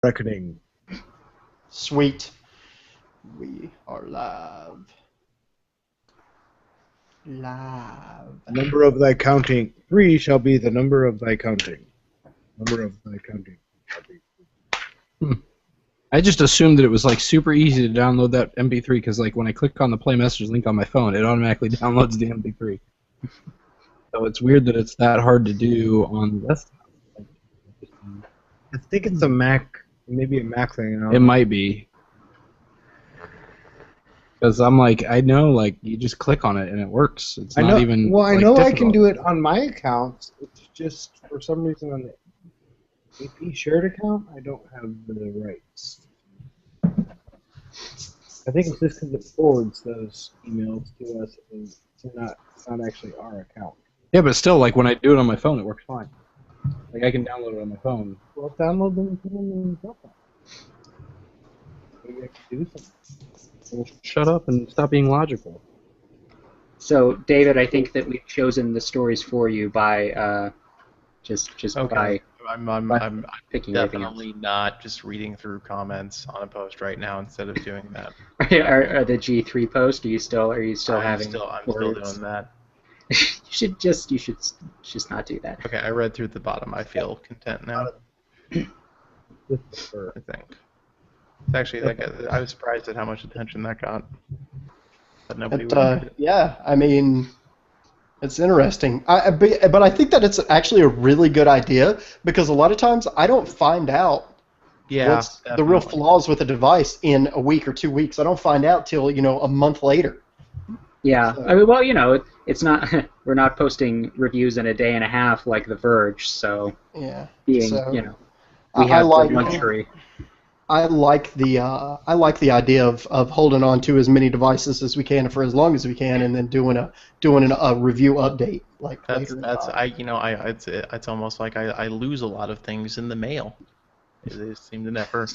Reckoning. Sweet. We are live. Live. Number of thy counting. 3 shall be the number of thy counting. Number of thy counting shall be. I just assumed that it was like super easy to download that MP3 because like when I click on the play messages link on my phone, it automatically downloads the MP3. So it's weird that it's that hard to do on the desktop. I think it's a Mac, maybe a Mac thing. I don't It know. might be. Because I'm like, I know, like, you just click on it and it works. It's not even. Well, I like, know I difficult. can do it on my account. It's just for some reason on the AP shared account, I don't have the rights. I think it's just because it forwards those emails to us, and it's not actually our account. Yeah, but still, like, when I do it on my phone, it works fine. Like, I can download it on my phone. Well, download them and put them in the cell phone. Maybe I can do something. Well, shut up and stop being logical. So, David, I think that we've chosen the stories for you by just Okay. by I'm picking everything else. definitely not just reading through comments on a post right now instead of doing that. Are the G3 post? Are you still I'm having still words? doing that. you should just not do that. Okay, I read through the bottom. I feel content now. I think. It's actually like I was surprised at how much attention that got. But nobody would. Yeah, I mean, it's interesting. But I think that it's actually a really good idea because a lot of times I don't find out what's the real flaws with a device in a week or 2 weeks. I don't find out till a month later. Yeah, So. I mean, well, it's not. We're not posting reviews in a day and a half like The Verge. So Yeah. we I have like the luxury. I like the idea of holding on to as many devices as we can for as long as we can, and then doing a review update like later in time. It's almost like I lose a lot of things in the mail. They seem to never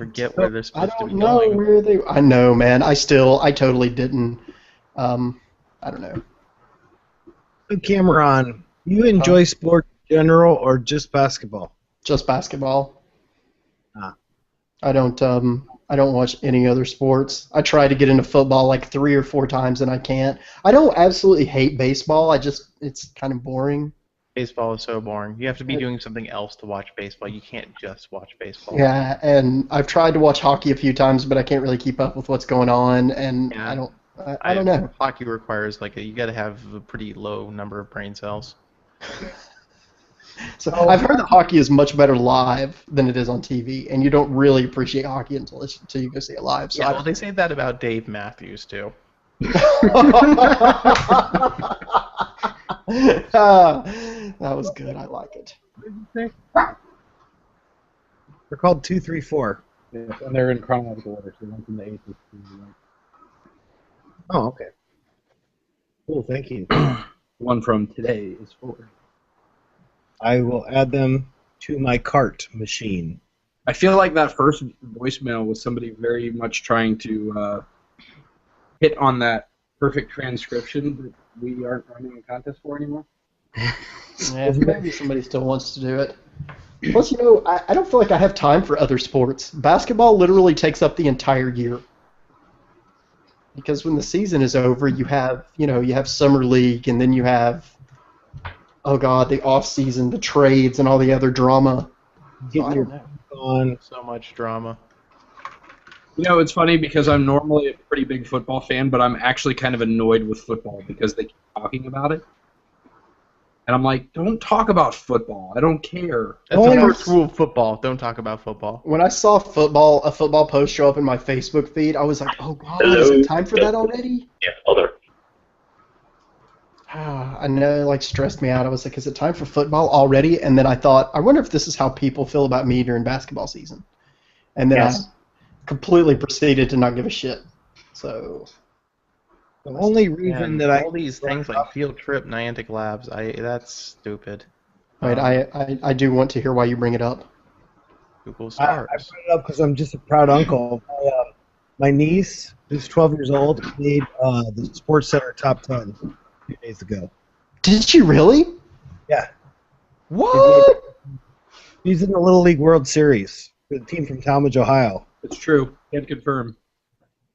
get where they're supposed to be going. I don't know where they. I know, man. I totally didn't. I don't know. So Cameron, you enjoy sport in general or just basketball? Just basketball. Ah. I don't watch any other sports. I try to get into football like 3 or 4 times and I can't. I don't absolutely hate baseball. It's kind of boring. Baseball is so boring. You have to be doing something else to watch baseball. You can't just watch baseball. Yeah, and I've tried to watch hockey a few times, but I can't really keep up with what's going on, and Yeah. I don't know. Hockey requires you got to have a pretty low number of brain cells. So I've heard that hockey is much better live than it is on TV, and you don't really appreciate hockey until you go see it live. So Yeah, well, they say that about Dave Matthews too. That was good. I like it. They're called 2, 3, 4. Yeah, and they're in chronological order, so one from the 8th is to the 9th. Oh, okay. Cool, thank you. One from today is 4. I will add them to my cart machine. I feel like that first voicemail was somebody very much trying to hit on that perfect transcription that we aren't running a contest for anymore. Yeah, maybe somebody still wants to do it. Plus, I don't feel like I have time for other sports. Basketball literally takes up the entire year. Because when the season is over, you have summer league, and then you have, oh god, the off season, the trades, and all the other drama. So I don't know. On. So much drama. It's funny because I'm normally a pretty big football fan, but I'm actually kind of annoyed with football because they keep talking about it. And I'm like, don't talk about football. I don't care. That's the first rule of football. Don't talk about football. When I saw a football post show up in my Facebook feed, I was like, oh god, is it time for that already? Yeah, other. I know, it stressed me out. I was like, is it time for football already? And then I thought, I wonder if this is how people feel about me during basketball season. And then I completely proceeded to not give a shit. So the only reason that all these things like field trip, Niantic Labs, that's stupid. Wait, I do want to hear why you bring it up. Google stars. I bring it up because I'm just a proud uncle. My niece, who's 12 years old, made the Sports Center top 10 2 days ago. Did she really? Yeah. What? She's in the Little League World Series. The team from Talmadge, Ohio. It's true. Can confirm.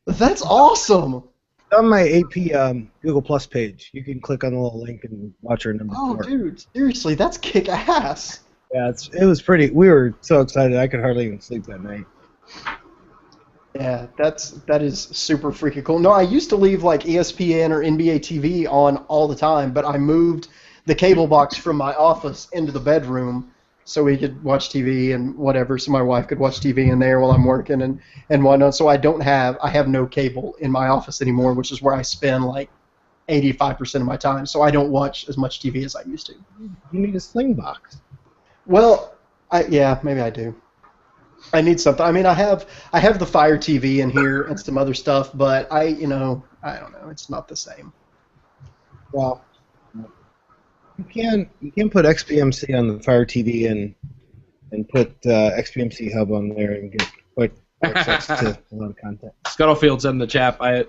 That's awesome. On my AP Google Plus page, you can click on the little link and watch our number 4. Oh, dude, seriously, that's kick ass. Yeah, it was pretty. We were so excited I could hardly even sleep that night. Yeah, that is super freaking cool. No, I used to leave like ESPN or NBA TV on all the time, but I moved the cable box from my office into the bedroom so we could watch TV and whatever, so my wife could watch TV in there while I'm working and whatnot. So I have no cable in my office anymore, which is where I spend like 85% of my time. So I don't watch as much TV as I used to. You need a sling box. Well, yeah, maybe I do. I need something. I mean, I have the Fire TV in here and some other stuff, but I don't know. It's not the same. Well, you can put XBMC on the Fire TV and put XBMC Hub on there and get quick access to a lot of content. Scuttlefield's in the chat. I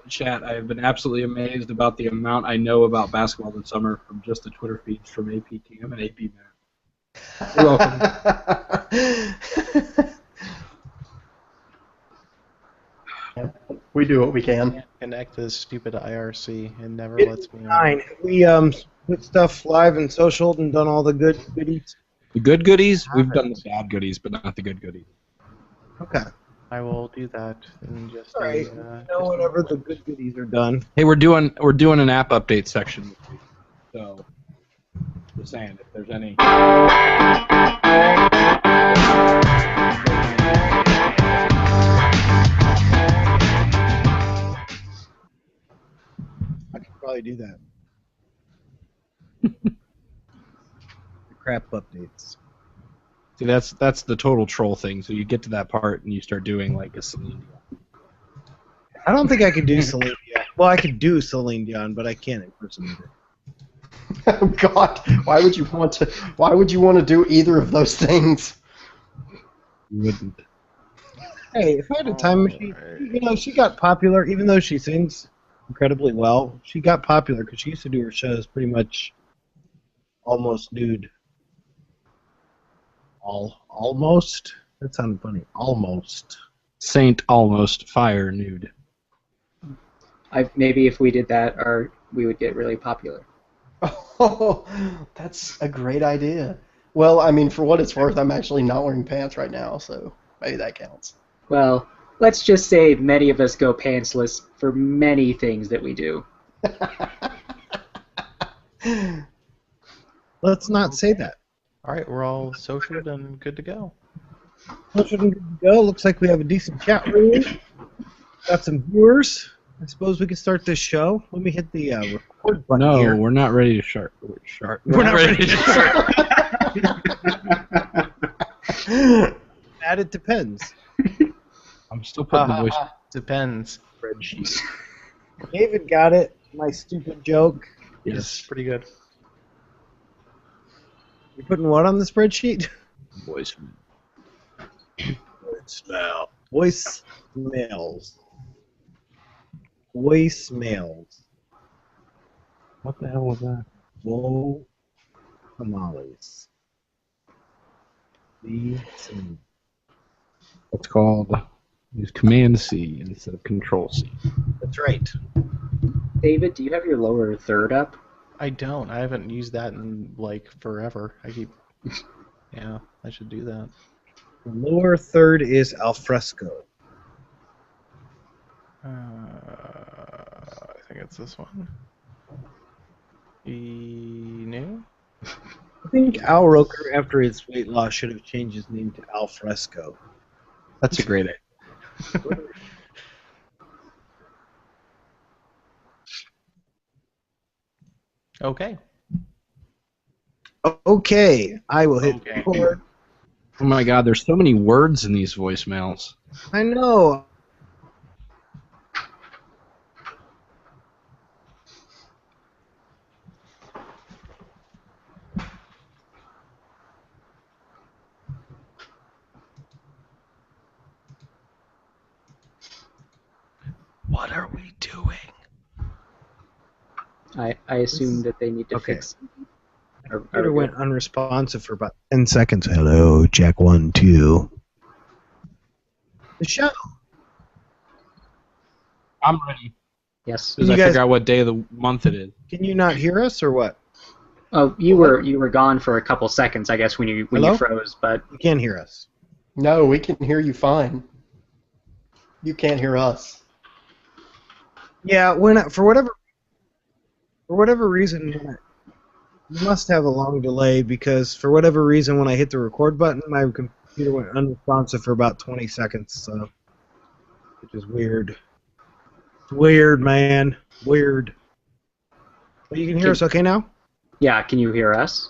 have been absolutely amazed about the amount I know about basketball this summer from just the Twitter feeds from AP Cam and AP Matt. You're welcome. We do what we can. Can't connect to this stupid IRC. It never It's lets me on. fine. We put stuff live and social and done all the good goodies. The good goodies? We've done the bad goodies, but not the good goodies. Okay. I will do that in just All right. Whenever the good goodies are done. Hey, we're doing an app update section this week. So, just saying, if there's any. I could probably do that. The crap updates. See, that's the total troll thing. So you get to that part and you start doing like a Celine Dion. I don't think I could do Celine Dion. Well, I could do Celine Dion, but I can't impersonate it. Oh God! Why would you want to do either of those things? You wouldn't. Hey, if I had a time machine, she got popular, even though she sings incredibly well. She got popular because she used to do her shows pretty much almost nude. Almost? That sounded funny. Almost. Saint almost fire nude. Maybe if we did that, we would get really popular. Oh, that's a great idea. Well, I mean, for what it's worth, I'm actually not wearing pants right now, so maybe that counts. Well, let's just say many of us go pantsless for many things that we do. Let's not say that. All right, we're all socialed and good to go. Social and good to go. Looks like we have a decent chat room. Got some viewers. I suppose we can start this show. Let me hit the record button here. No, we're not ready to start. We're not ready to start. That it depends. I'm still putting the voice Depends. spreadsheet. David got it. My stupid joke. Yes, pretty good. You're putting what on the spreadsheet? Voice. Voicemail. Voicemails. Voicemails. What the hell was that? Whoa. Tamales. It's called use Command C instead of Control C. That's right. David, do you have your lower third up? I don't. I haven't used that in like forever. I keep. Yeah, I should do that. The lower third is alfresco. I think it's this one. New? I think Al Roker, after his weight loss, should have changed his name to Alfresco. That's a great idea. Okay. Okay, I will hit Okay. record. Oh my God, there's so many words in these voicemails. I know. What are we doing? I assume that they need to Okay. fix. Computer went unresponsive for about 10 seconds. Hello, check 1, 2. The show. I'm ready. Yes. As I figure out what day of the month it is. Can you not hear us or what? Oh, you were gone for a couple seconds, I guess, when you froze, but you can't hear us. No, we can hear you fine. You can't hear us. Yeah, for whatever reason, you must have a long delay because for whatever reason, when I hit the record button, my computer went unresponsive for about 20 seconds. So, which is weird. It's weird, man. Weird. But you can hear us okay now? Yeah, can you hear us?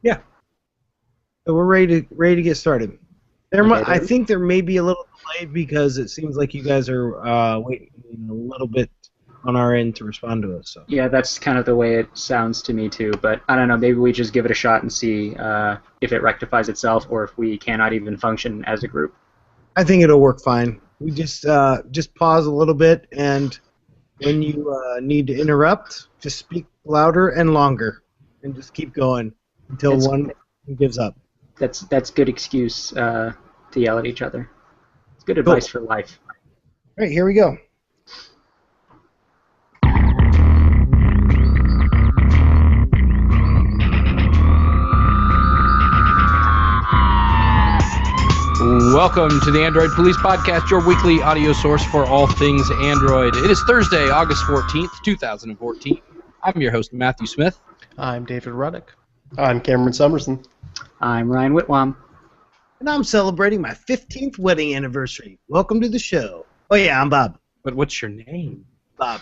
Yeah. So we're ready to get started. I think there may be a little delay because it seems like you guys are waiting a little bit on our end to respond to us. So. Yeah, that's kind of the way it sounds to me too. But I don't know. Maybe we just give it a shot and see if it rectifies itself, or if we cannot even function as a group. I think it'll work fine. We just pause a little bit, and when you need to interrupt, just speak louder and longer, and just keep going until one gives up. That's good excuse to yell at each other. It's good advice for life. All right, here we go. Welcome to the Android Police Podcast, your weekly audio source for all things Android. It is Thursday, August 14th, 2014. I'm your host, Matthew Smith. I'm David Ruddick. I'm Cameron Summerson. I'm Ryan Whitwam. And I'm celebrating my 15th wedding anniversary. Welcome to the show. Oh, yeah, I'm Bob. But what's your name? Bob.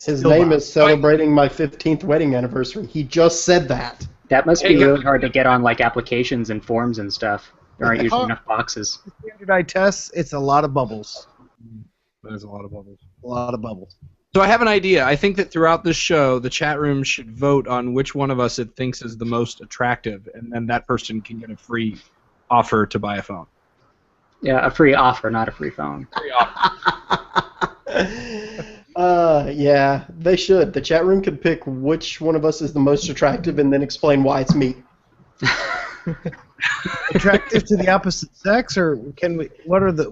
His name is celebrating my 15th wedding anniversary. He just said that. That must be really hard to get on like applications and forms and stuff. There aren't usually enough boxes. Standardized tests, it's a lot of bubbles. There's a lot of bubbles. A lot of bubbles. So I have an idea. I think that throughout this show, the chat room should vote on which one of us it thinks is the most attractive, and then that person can get a free offer to buy a phone. Yeah, a free offer, not a free phone. Free offer. Yeah, they should. The chat room could pick which one of us is the most attractive and then explain why it's me. Attractive to the opposite sex, or can we? What are the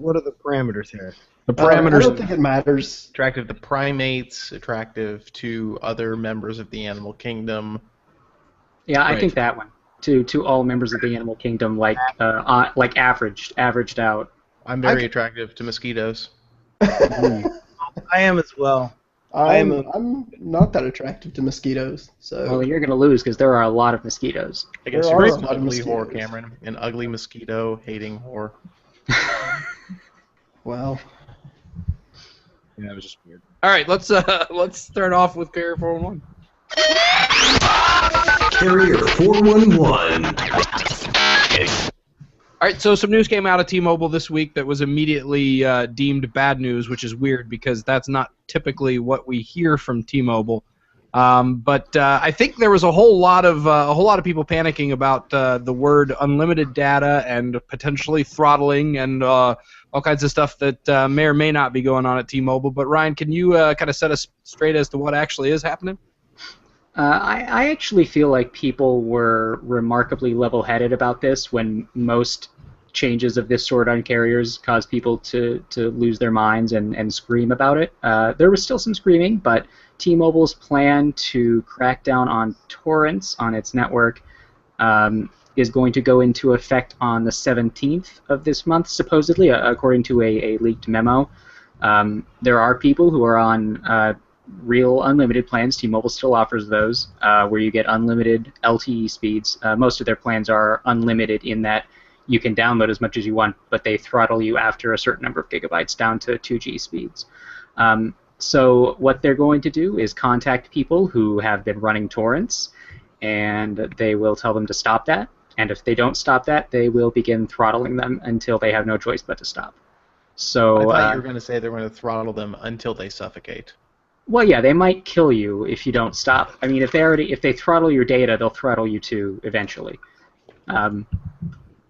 parameters here? The parameters. I don't think it matters. Attractive to primates, attractive to other members of the animal kingdom. Yeah, Right. I think that one. To all members of the animal kingdom, like averaged out. I'm very attractive to mosquitoes. I am as well. I'm not that attractive to mosquitoes, so. Well, you're gonna lose because there are a lot of mosquitoes. I guess There you're are an a lot of ugly whore, mosquitoes. Cameron. An ugly mosquito-hating whore. Well. Yeah, it was just weird. All right, let's start off with Carrier 411. Carrier 411. All right, so some news came out of T-Mobile this week that was immediately deemed bad news, which is weird because that's not typically what we hear from T-Mobile. But I think there was a whole lot of people panicking about the word unlimited data and potentially throttling and all kinds of stuff that may or may not be going on at T-Mobile. But Ryan, can you kind of set us straight as to what actually is happening? I actually feel like people were remarkably level-headed about this when most changes of this sort on carriers cause people to lose their minds and scream about it. There was still some screaming, but T-Mobile's plan to crack down on torrents on its network is going to go into effect on the 17th of this month, supposedly, according to a leaked memo. There are people who are on real unlimited plans. T-Mobile still offers those, where you get unlimited LTE speeds. Most of their plans are unlimited in that you can download as much as you want, but they throttle you after a certain number of gigabytes down to 2G speeds. So what they're going to do is contact people who have been running torrents, and they will tell them to stop that. And if they don't stop that, they will begin throttling them until they have no choice but to stop. So I thought you were going to say they were going to throttle them until they suffocate. Well, yeah, they might kill you if you don't stop. I mean, if they throttle your data, they'll throttle you too eventually.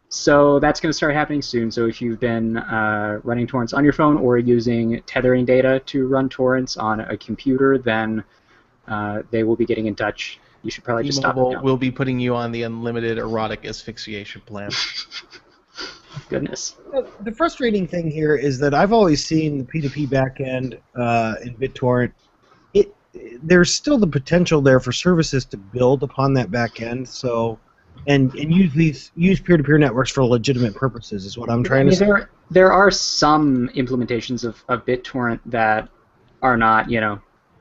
So that's going to start happening soon. So if you've been running torrents on your phone or using tethering data to run torrents on a computer, then they will be getting in touch. You should probably just stop it T-Mobile now. will be putting you on the unlimited erotic asphyxiation plan. Goodness. The frustrating thing here is that I've always seen the P2P backend in BitTorrent. There's still the potential there for services to build upon that backend. So, and use peer-to-peer networks for legitimate purposes is what I'm trying to say. There are some implementations of BitTorrent that are not,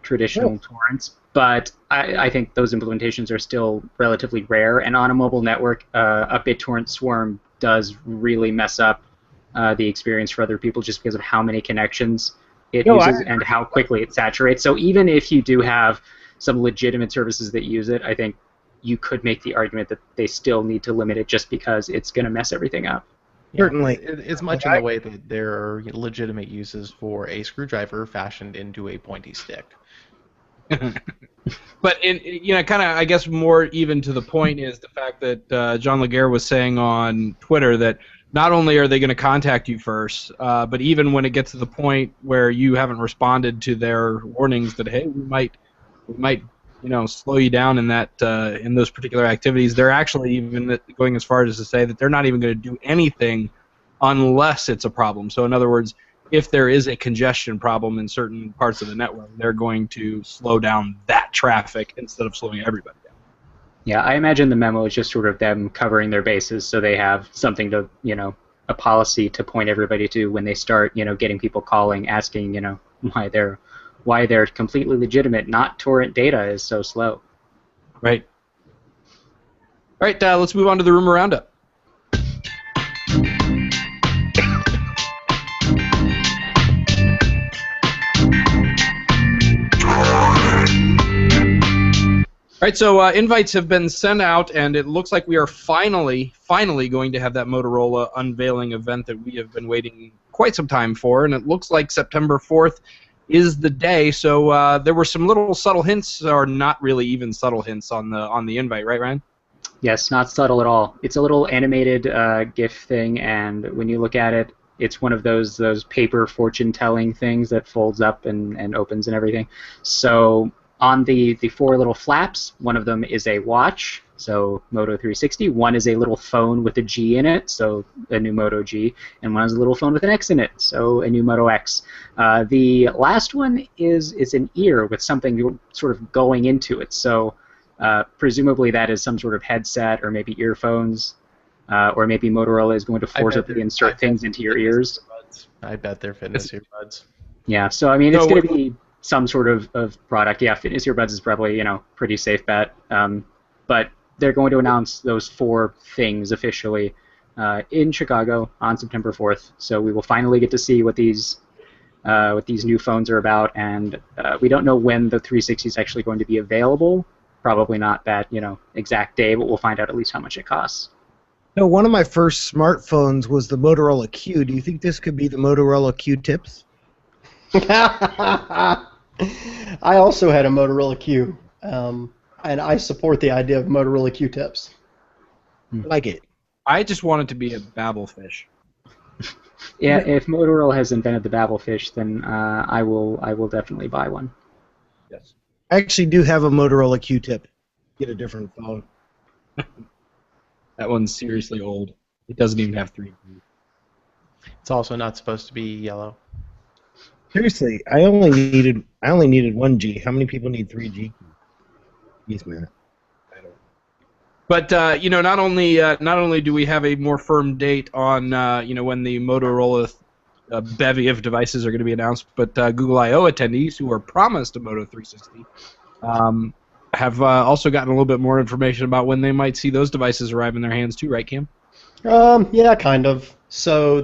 traditional torrents, but I think those implementations are still relatively rare. And on a mobile network, a BitTorrent swarm does really mess up the experience for other people just because of how many connections it uses and how quickly it saturates. So even if you do have some legitimate services that use it, I think you could make the argument that they still need to limit it just because it's going to mess everything up. Yeah, Certainly. it's much in the way that there are legitimate uses for a screwdriver fashioned into a pointy stick. But kind of, I guess, more even to the point is the fact that John Laguerre was saying on Twitter that not only are they going to contact you first, but even when it gets to the point where you haven't responded to their warnings that hey, we might slow you down in that in those particular activities, they're actually even going as far as to say that they're not even going to do anything unless it's a problem. So in other words, if there is a congestion problem in certain parts of the network, they're going to slow down that traffic instead of slowing everybody down. Yeah, I imagine the memo is just sort of them covering their bases so they have something to, a policy to point everybody to when they start, getting people calling, asking, why their completely legitimate, not torrent data is so slow. Right. All right, let's move on to the rumor roundup. All right, so invites have been sent out, and it looks like we are finally going to have that Motorola unveiling event that we have been waiting quite some time for, and it looks like September 4th is the day. So there were some little subtle hints, or not really even subtle hints on the invite, right, Ryan? Yes, not subtle at all. It's a little animated GIF thing, and when you look at it, it's one of those paper fortune-telling things that folds up and opens and everything. So on the four little flaps, one of them is a watch, so Moto 360. One is a little phone with a G in it, so a new Moto G. And one is a little phone with an X in it, so a new Moto X. The last one is an ear with something sort of going into it. So presumably that is some sort of headset or maybe earphones, or maybe Motorola is going to force it to insert things into your ears. I bet they're fitness earbuds. Yeah, so I mean, it's going to be some sort of product. Yeah, fitness earbuds is probably, pretty safe bet. But they're going to announce those four things officially in Chicago on September 4th. So we will finally get to see what these new phones are about, and we don't know when the 360 is actually going to be available. Probably not that, exact day, but we'll find out at least how much it costs. No, one of my first smartphones was the Motorola Q. Do you think this could be the Motorola Q-tips? I also had a Motorola Q, and I support the idea of Motorola Q-tips. Like it. I just want it to be a Babelfish. Yeah, if Motorola has invented the Babelfish, then I will definitely buy one. Yes. I actually do have a Motorola Q-tip. Get a different phone. That one's seriously old. It doesn't even have 3G. It's also not supposed to be yellow. Seriously, I only needed 1G. How many people need 3G? Jeez, man. But not only do we have a more firm date on when the Motorola bevy of devices are going to be announced, but Google I/O attendees who are promised a Moto 360 have also gotten a little bit more information about when they might see those devices arrive in their hands too, right, Cam? Yeah, kind of. So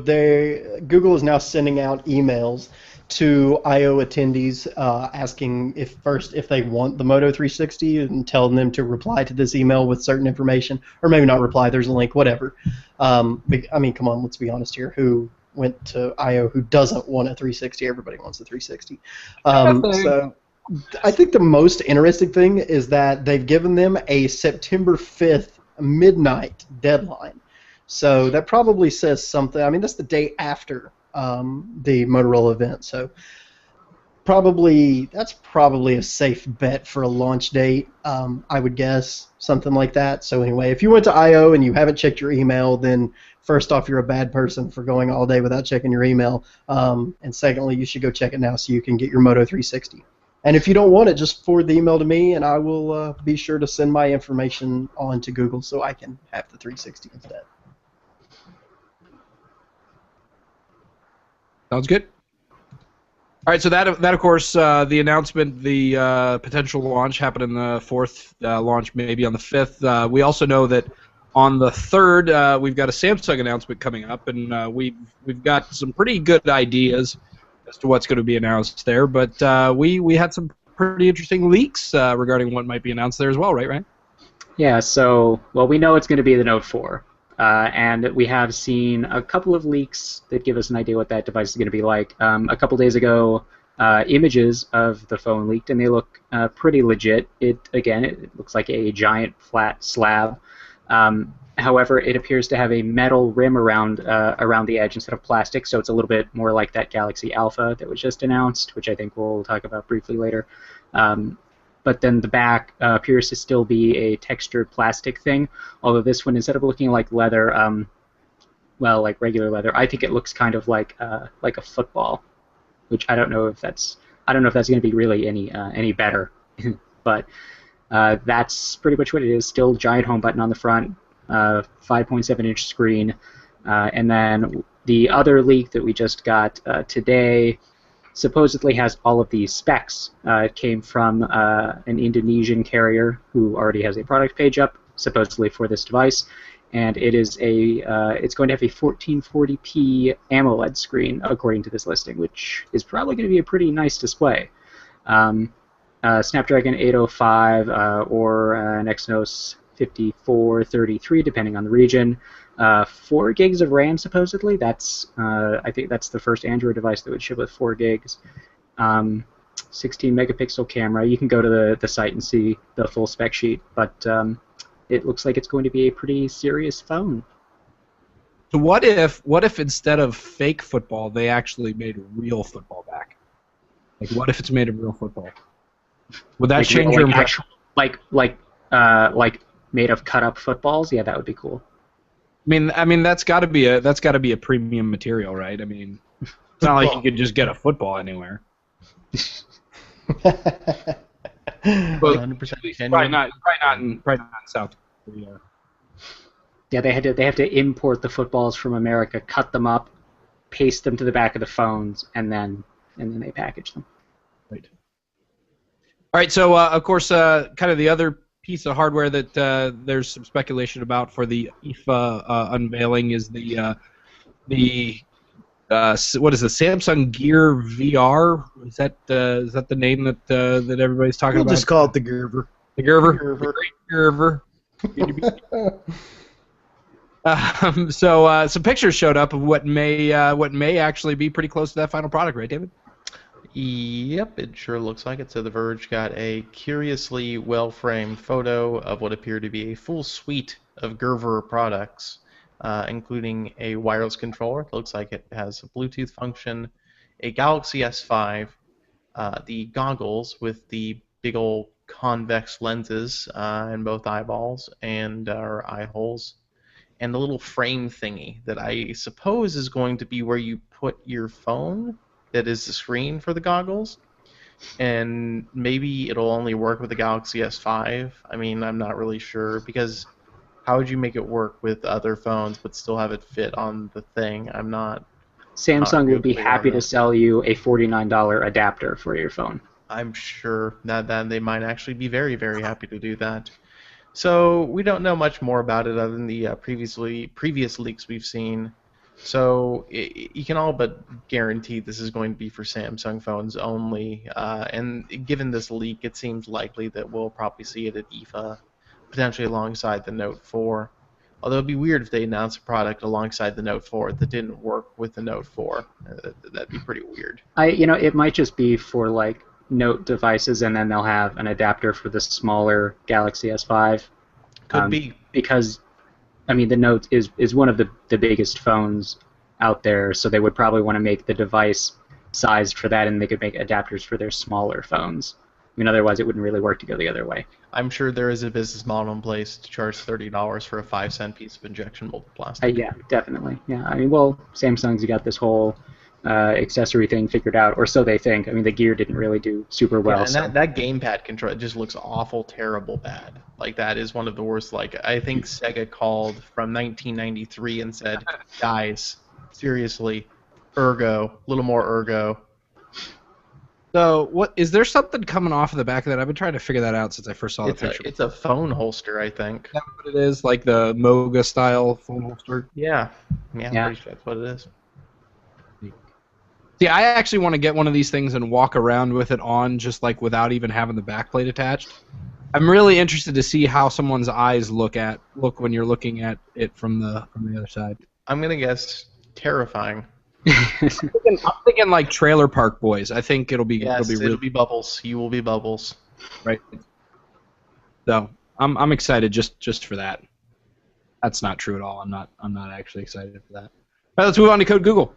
Google is now sending out emails to I/O attendees asking if they want the Moto 360 and telling them to reply to this email with certain information, or maybe not reply, there's a link, whatever. I mean, come on, let's be honest here. Who went to I/O who doesn't want a 360? Everybody wants a 360. So I think the most interesting thing is that they've given them a September 5th midnight deadline. So that probably says something. I mean, that's the day after the Motorola event. So that's probably a safe bet for a launch date, I would guess, something like that. So anyway, if you went to I/O and you haven't checked your email, then first off, you're a bad person for going all day without checking your email. And secondly, you should go check it now so you can get your Moto 360. And if you don't want it, just forward the email to me, and I will be sure to send my information on to Google so I can have the 360 instead. Sounds good. All right, so that of course, the announcement, the potential launch happened in the 4th, launch maybe on the 5th. We also know that on the 3rd, we've got a Samsung announcement coming up, and we've got some pretty good ideas as to what's going to be announced there. But we had some pretty interesting leaks regarding what might be announced there as well, right, Ryan? Yeah. So, well, we know it's going to be the Note 4. And we have seen a couple of leaks that give us an idea what that device is going to be like. A couple days ago, images of the phone leaked, and they look pretty legit. It looks like a giant flat slab. However, it appears to have a metal rim around the edge instead of plastic, so it's a little bit more like that Galaxy Alpha that was just announced, which I think we'll talk about briefly later. But then the back appears to still be a textured plastic thing, although this one, instead of looking like leather, like regular leather, I think it looks kind of like a football, which I don't know if that's going to be really any better, but that's pretty much what it is. Still giant home button on the front, 5.7-inch screen, and then the other leak that we just got today supposedly has all of these specs. It came from an Indonesian carrier who already has a product page up, supposedly for this device, and it's going to have a 1440p AMOLED screen, according to this listing, which is probably going to be a pretty nice display. Snapdragon 805 or an Exynos 5433, depending on the region. 4 gigs of RAM, supposedly. I think that's the first Android device that would ship with 4 gigs. 16 megapixel camera. You can go to the site and see the full spec sheet, but it looks like it's going to be a pretty serious phone. So what if instead of fake football, they actually made real football back? Like, what if it's made of real football? Would that change your impression? Like made of cut up footballs? Yeah, that would be cool. I mean that's got to be a premium material, right? I mean, it's not like you could just get a football anywhere. But 100% probably not in South Korea. Yeah, they have to import the footballs from America, cut them up, paste them to the back of the phones, and then they package them. Right. All right. So of course, kind of the other piece of hardware that there's some speculation about for the IFA unveiling is the what is the Samsung Gear VR? Is that the name that everybody's talking about? We'll just call it the Gerver. The Gerver. The great Gerver. So some pictures showed up of what may actually be pretty close to that final product, right, David? Yep, it sure looks like it. So The Verge got a curiously well-framed photo of what appeared to be a full suite of Gerver products, including a wireless controller. It looks like it has a Bluetooth function, a Galaxy S5, the goggles with the big old convex lenses in both eyeballs and eye holes, and a little frame thingy that I suppose is going to be where you put your phone. That is the screen for the goggles, and maybe it'll only work with the Galaxy S5. I mean, I'm not really sure, because how would you make it work with other phones but still have it fit on the thing? I'm not. Samsung would be happy to sell you a $49 adapter for your phone. I'm sure that they might actually be very, very happy to do that. So we don't know much more about it other than the previous leaks we've seen. So you can all but guarantee this is going to be for Samsung phones only. And given this leak, it seems likely that we'll probably see it at IFA, potentially alongside the Note 4. Although it'd be weird if they announced a product alongside the Note 4 that didn't work with the Note 4. That'd be pretty weird. It might just be for like Note devices, and then they'll have an adapter for the smaller Galaxy S5. Could be. Because I mean, the Note is one of the biggest phones out there, so they would probably want to make the device sized for that, and they could make adapters for their smaller phones. mean, otherwise it wouldn't really work to go the other way. I'm sure there is a business model in place to charge $30 for a 5-cent piece of injection molded plastic. Yeah, definitely. Yeah, I mean, well, Samsung's got this whole accessory thing figured out, or so they think. I mean, the Gear didn't really do super well. Yeah, and that gamepad control just looks awful, terrible bad. Like, that is one of the worst. Like, I think Sega called from 1993 and said, guys, seriously, ergo, a little more ergo. So, what is there something coming off of the back of that? I've been trying to figure that out since I first saw the picture. It's a phone holster, I think. Is that what it is? Like the Moga style phone holster? Yeah, I'm pretty sure that's what it is. See, I actually want to get one of these things and walk around with it on, just like without even having the backplate attached. I'm really interested to see how someone's eyes look when you're looking at it from the other side. I'm gonna guess terrifying. I'm thinking like Trailer Park Boys. I think it'll be it'll be Bubbles. You will be Bubbles. Right. So I'm excited just for that. That's not true at all. I'm not actually excited for that. All right, let's move on to Code Google.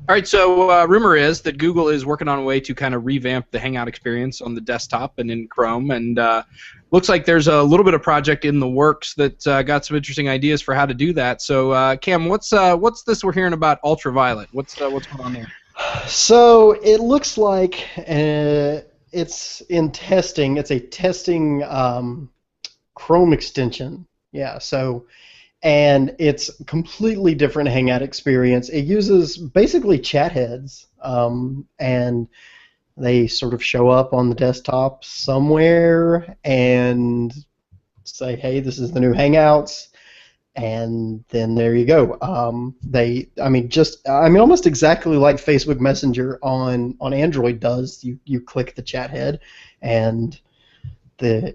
All right, so rumor is that Google is working on a way to kind of revamp the Hangout experience on the desktop and in Chrome, and looks like there's a little bit of project in the works that got some interesting ideas for how to do that. So, Cam, what's this we're hearing about Ultraviolet? What's going on there? So it looks like it's in testing. It's a testing Chrome extension. Yeah. So. And it's a completely different Hangout experience. It uses basically chat heads, and they sort of show up on the desktop somewhere and say, "Hey, this is the new Hangouts," and then there you go. Almost exactly like Facebook Messenger on Android does. You click the chat head, and the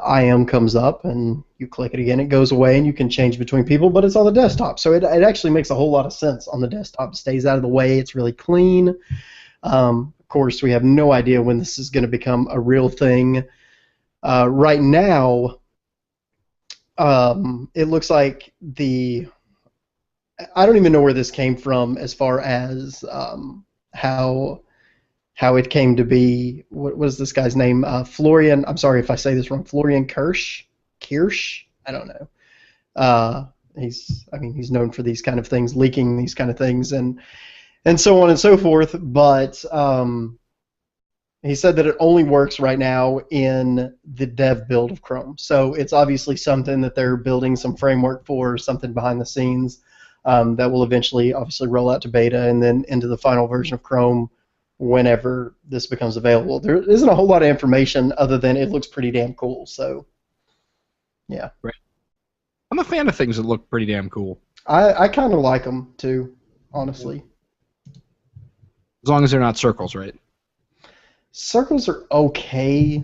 IM comes up, and you click it again, it goes away, and you can change between people, but it's on the desktop. So it actually makes a whole lot of sense on the desktop. It stays out of the way. It's really clean. Of course, we have no idea when this is going to become a real thing. Right now, it looks like I don't even know where this came from as far as how it came to be. What was this guy's name? Florian. I'm sorry if I say this wrong. Florian Kirsch. I don't know. He's known for these kind of things, leaking these kind of things, and so on and so forth. But he said that it only works right now in the dev build of Chrome. So it's obviously something that they're building some framework for, something behind the scenes that will eventually, obviously, roll out to beta and then into the final version of Chrome whenever this becomes available. There isn't a whole lot of information other than it looks pretty damn cool. So, yeah. Right. I'm a fan of things that look pretty damn cool. I kind of like them too, honestly. As long as they're not circles, right? Circles are okay.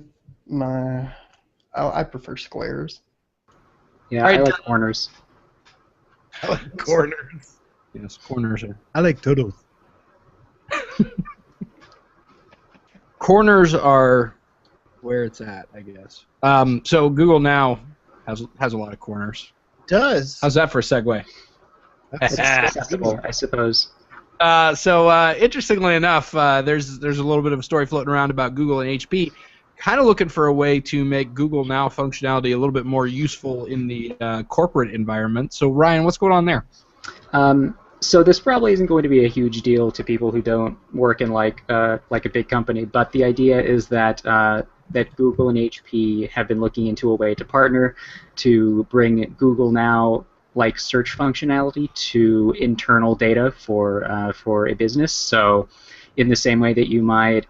I prefer squares. Yeah, I like corners. I like corners. Yes, corners are. I like turtles. Corners are where it's at, I guess. So Google Now has a lot of corners. Does. How's that for a segue? That's acceptable, I suppose. So interestingly enough, there's a little bit of a story floating around about Google and HP kind of looking for a way to make Google Now functionality a little bit more useful in the corporate environment. So Ryan, what's going on there? So this probably isn't going to be a huge deal to people who don't work in like a big company, but the idea is that that Google and HP have been looking into a way to partner to bring Google Now like search functionality to internal data for a business. So in the same way that you might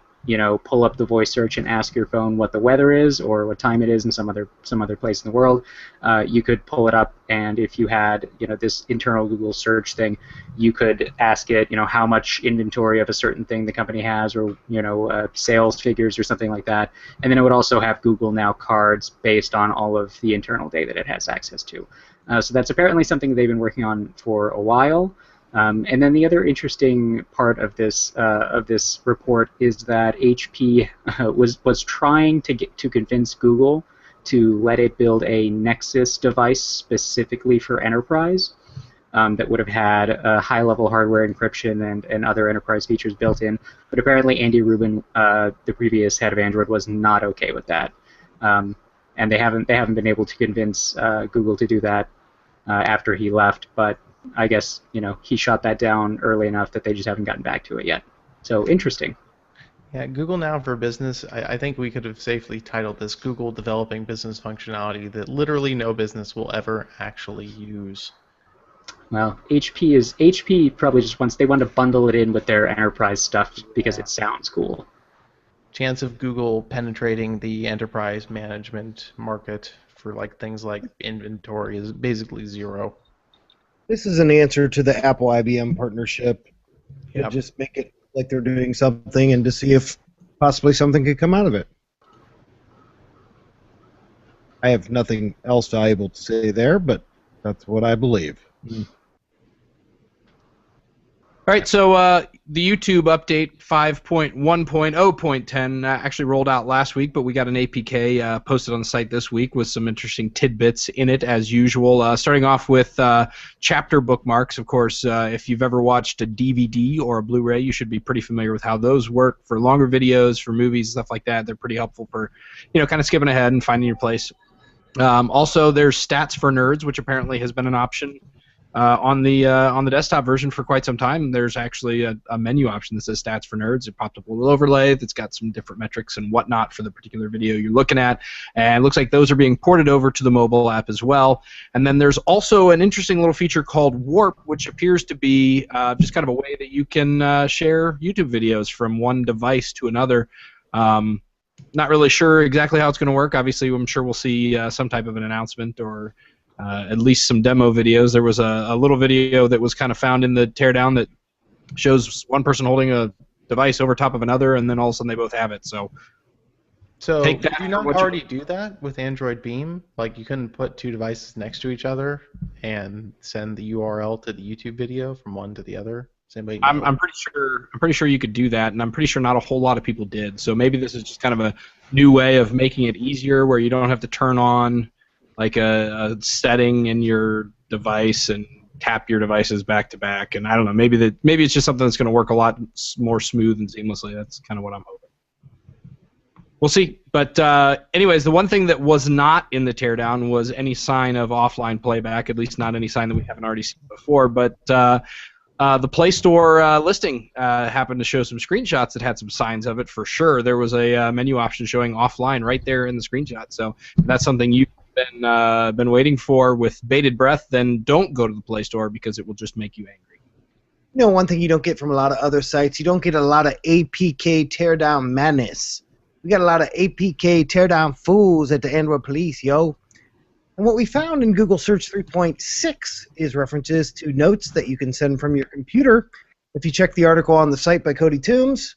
pull up the voice search and ask your phone what the weather is or what time it is in some other place in the world, you could pull it up, and if you had this internal Google search thing, you could ask it how much inventory of a certain thing the company has, or sales figures or something like that, and then it would also have Google Now cards based on all of the internal data that it has access to. So that's apparently something they've been working on for a while. And then the other interesting part of this report is that HP was trying to convince Google to let it build a Nexus device specifically for enterprise that would have had high-level hardware encryption and other enterprise features built in. But apparently Andy Rubin, the previous head of Android, was not okay with that, and they haven't been able to convince Google to do that after he left. But I guess he shot that down early enough that they just haven't gotten back to it yet. So interesting. Yeah, Google Now for Business, I think we could have safely titled this Google Developing Business Functionality that literally no business will ever actually use. Well, HP probably just wants they want to bundle it in with their enterprise stuff because it sounds cool. Chance of Google penetrating the enterprise management market for things like inventory is basically zero. This is an answer to the Apple-IBM partnership. Yep. Just make it like they're doing something and to see if possibly something could come out of it. I have nothing else valuable to say there, but that's what I believe. All right, so the YouTube update 5.1.0.10 actually rolled out last week, but we got an APK posted on the site this week with some interesting tidbits in it, as usual. Starting off with chapter bookmarks. Of course, if you've ever watched a DVD or a Blu-ray, you should be pretty familiar with how those work for longer videos, for movies, stuff like that. They're pretty helpful for, kind of skipping ahead and finding your place. Also, there's Stats for Nerds, which apparently has been an option on the desktop version for quite some time. There's actually a menu option that says Stats for Nerds. It popped up a little overlay that's got some different metrics and whatnot for the particular video you're looking at, and it looks like those are being ported over to the mobile app as well. And then there's also an interesting little feature called Warp, which appears to be just kind of a way that you can share YouTube videos from one device to another. Not really sure exactly how it's going to work. Obviously, I'm sure we'll see some type of an announcement or at least some demo videos. There was a little video that was kind of found in the teardown that shows one person holding a device over top of another, and then all of a sudden they both have it. So did you not already do that with Android Beam? Like, you couldn't put two devices next to each other and send the URL to the YouTube video from one to the other? I'm pretty sure you could do that, and I'm pretty sure not a whole lot of people did. So maybe this is just kind of a new way of making it easier, where you don't have to turn on like a setting in your device and tap your devices back to back. And I don't know, maybe it's just something that's going to work a lot more smooth and seamlessly. That's kind of what I'm hoping. We'll see. But anyways, the one thing that was not in the teardown was any sign of offline playback, at least not any sign that we haven't already seen before. But the Play Store listing happened to show some screenshots that had some signs of it for sure. There was a menu option showing offline right there in the screenshot. So if that's something you've been waiting for with bated breath, then don't go to the Play Store because it will just make you angry. One thing you don't get from a lot of other sites, you don't get a lot of APK teardown madness. We got a lot of APK teardown fools at the Android police, yo. And what we found in Google Search 3.6 is references to notes that you can send from your computer. If you check the article on the site by Cody Toombs,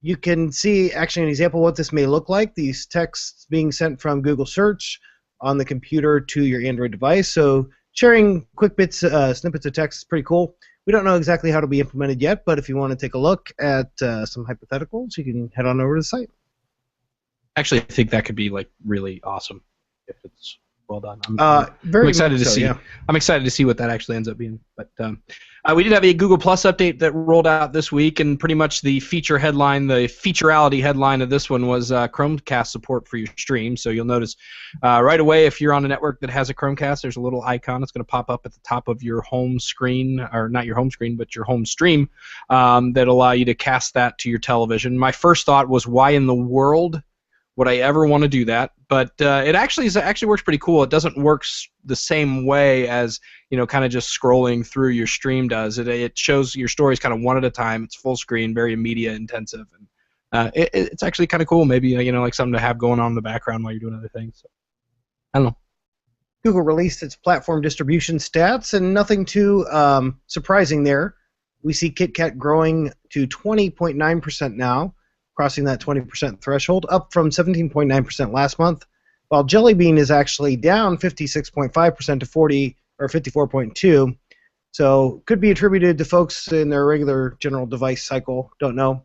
you can see actually an example of what this may look like. These texts being sent from Google Search on the computer to your Android device. So sharing quick bits, snippets of text is pretty cool. We don't know exactly how it'll be implemented yet, but if you want to take a look at some hypotheticals, you can head on over to the site. Actually, I think that could be really awesome if it's well done. Very I'm excited to see. Yeah. I'm excited to see what that actually ends up being. But we did have a Google Plus update that rolled out this week, and pretty much the feature headline, the featurality headline of this one was Chromecast support for your stream. So you'll notice right away, if you're on a network that has a Chromecast, there's a little icon that's going to pop up at the top of your home screen, or not your home screen, but your home stream, that'll allow you to cast that to your television. My first thought was, why in the world would I ever want to do that? But it actually works pretty cool. It doesn't work the same way as kind of just scrolling through your stream does. It shows your stories kind of one at a time. It's full screen, very media intensive, and it's actually kind of cool. Maybe like something to have going on in the background while you're doing other things. So, I don't know. Google released its platform distribution stats, and nothing too surprising there. We see KitKat growing to 20.9% now, crossing that 20% threshold, up from 17.9% last month, while Jelly Bean is actually down 56.5% to 54.2%. So could be attributed to folks in their regular general device cycle. Don't know.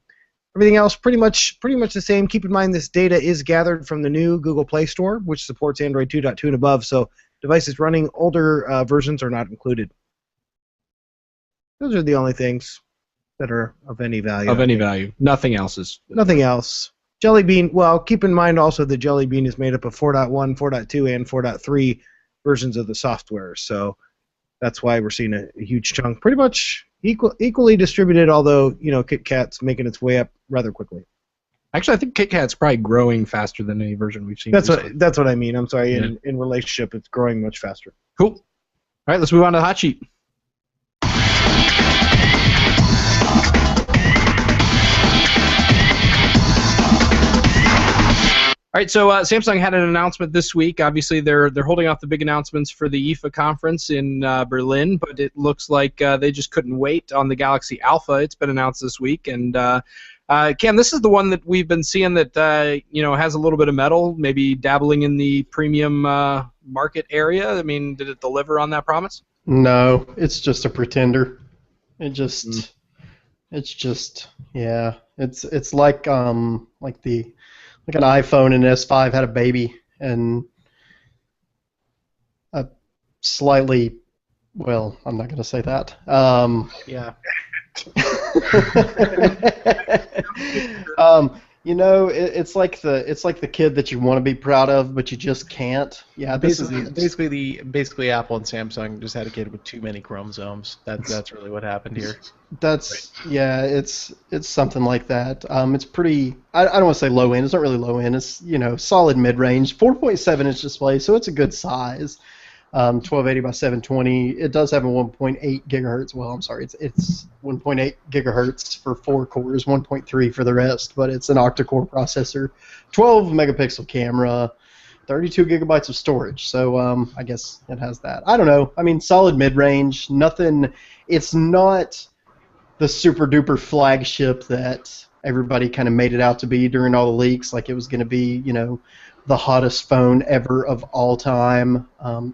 Everything else pretty much the same. Keep in mind this data is gathered from the new Google Play Store, which supports Android 2.2 and above. So devices running older versions are not included. Those are the only things that are of any value. Of any value. Nothing else is. Nothing else. Jelly Bean, well, keep in mind also that Jelly Bean is made up of 4.1, 4.2, and 4.3 versions of the software. So that's why we're seeing a huge chunk. Pretty much equally distributed, although, KitKat's making its way up rather quickly. Actually, I think KitKat's probably growing faster than any version we've seen. That's what I mean. I'm sorry. Yeah. In relationship, it's growing much faster. Cool. All right, let's move on to the hot sheet. All right, so Samsung had an announcement this week. Obviously, they're holding off the big announcements for the IFA conference in Berlin, but it looks like they just couldn't wait on the Galaxy Alpha. It's been announced this week, and Cam, this is the one that we've been seeing that has a little bit of metal, maybe dabbling in the premium market area. I mean, did it deliver on that promise? No, it's just a pretender. It's just yeah. It's like an iPhone and S5 had a baby and a slightly, well, I'm not going to say that. Yeah. It's like the kid that you want to be proud of, but you just can't. Yeah, basically Apple and Samsung just had a kid with too many chromosomes. That's really what happened here. It's something like that. It's pretty. I don't want to say low end. It's not really low end. It's solid mid range. 4.7-inch display, so it's a good size. 1280 by 720. It does have a 1.8 gigahertz. Well, I'm sorry, it's 1.8 gigahertz for 4 cores, 1.3 for the rest. But it's an octa-core processor, 12 megapixel camera, 32 gigabytes of storage. So I guess it has that. I don't know. I mean, solid mid-range. Nothing. It's not the super duper flagship that everybody kind of made it out to be during all the leaks. Like it was going to be, the hottest phone ever of all time.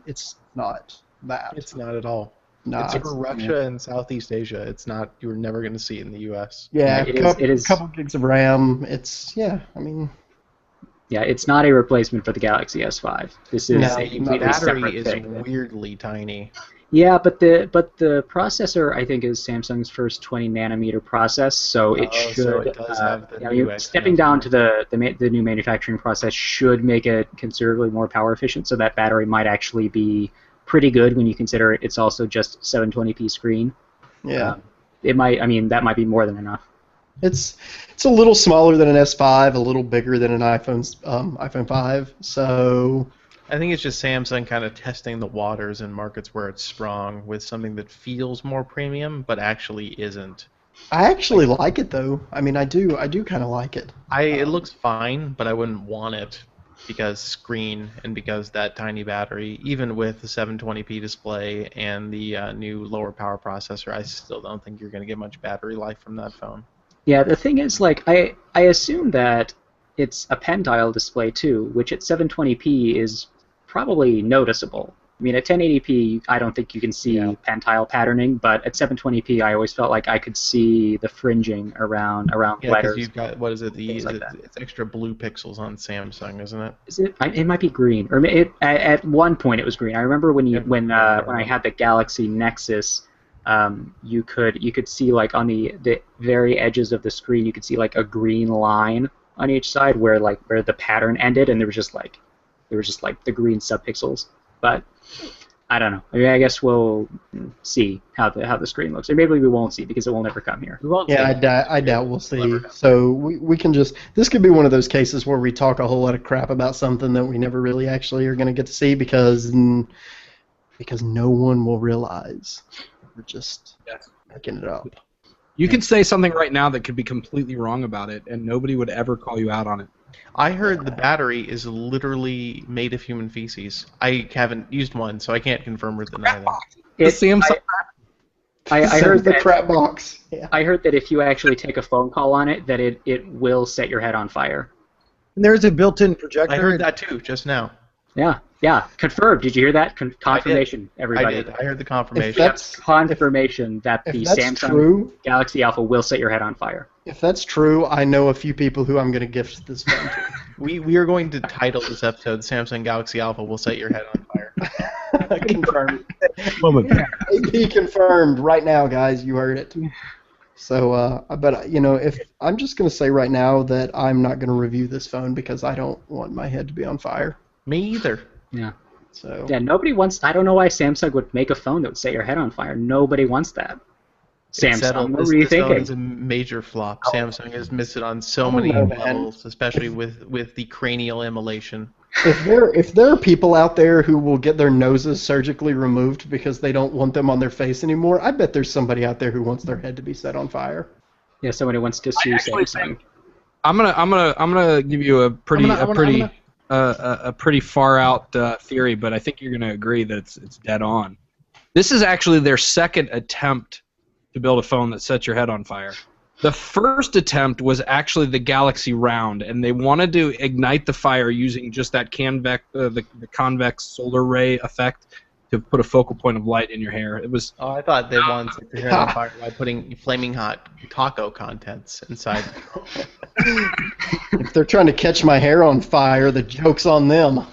It's not that. It's not at all. No, it's for Russia and Southeast Asia. It's not. You're never going to see it in the U.S. Yeah, it is. Couple gigs of RAM. It's Yeah, it's not a replacement for the Galaxy S5. This is a completely battery separate is thing. weirdly tiny. Yeah, but the processor I think is Samsung's first 20 nanometer process, so it should. So it does have the new stepping down to the new manufacturing process should make it considerably more power efficient. So that battery might actually be pretty good when you consider it's also just 720p screen. Yeah. It might. I mean, that might be more than enough. It's a little smaller than an S5, a little bigger than an iPhone 5. So. I think it's just Samsung kind of testing the waters in markets where it's strong with something that feels more premium, but actually isn't. I actually like it though. I mean, I do kind of like it. It looks fine, but I wouldn't want it because screen and because that tiny battery. Even with the 720p display and the new lower power processor, I still don't think you're going to get much battery life from that phone. Yeah, the thing is, like, I assume that it's a pen dial display too, which at 720p is probably noticeable. I mean, at 1080p, I don't think you can see pen tile patterning, but at 720p, I always felt like I could see the fringing around letters. Yeah, because you've got, what is it? It's extra blue pixels on Samsung, isn't it? Is it? It might be green, or at one point it was green. I remember when I had the Galaxy Nexus, you could see like on the very edges of the screen, you could see like a green line on each side where the pattern ended, and there was just like the green subpixels. But I don't know. I mean, I guess we'll see how the screen looks, or maybe we won't see because it will never come here. We won't. Yeah, I doubt we'll see. So we can just. This could be one of those cases where we talk a whole lot of crap about something that we never really actually are going to get to see because no one will realize. We're just making it up. You could say something right now that could be completely wrong about it, and nobody would ever call you out on it. I heard the battery is literally made of human feces. I haven't used one, so I can't confirm or deny that. I heard the crap box. Yeah. I heard that if you actually take a phone call on it, that it will set your head on fire. And there's a built-in projector. I heard that too, just now. Yeah. Yeah, confirmed. Did you hear that? Confirmation, everybody. I did. I heard the confirmation. That's confirmation that the Samsung true, Galaxy Alpha will set your head on fire. If that's true, I know a few people who I'm going to gift this phone to. We are going to title this episode "Samsung Galaxy Alpha will set your head on fire." Confirmed. Moment. AP confirmed right now, guys. You heard it. So, but if I'm just going to say right now that I'm not going to review this phone because I don't want my head to be on fire. Me either. Yeah. So. Yeah, nobody wants. I don't know why Samsung would make a phone that would set your head on fire. Nobody wants that. Samsung, what were you thinking? This phone is a major flop. Samsung has missed it on so many levels, especially with the cranial immolation. If there are people out there who will get their noses surgically removed because they don't want them on their face anymore, I bet there's somebody out there who wants their head to be set on fire. Yeah, somebody wants to sue Samsung. I'm gonna give you a pretty far out theory, but I think you're gonna agree that it's dead on. This is actually their second attempt to build a phone that sets your head on fire. The first attempt was actually the Galaxy Round, and they wanted to ignite the fire using just that the convex solar ray effect to put a focal point of light in your hair. It was. Oh, I thought they wanted to set your head on fire by putting flaming hot taco contents inside. If they're trying to catch my hair on fire, the joke's on them.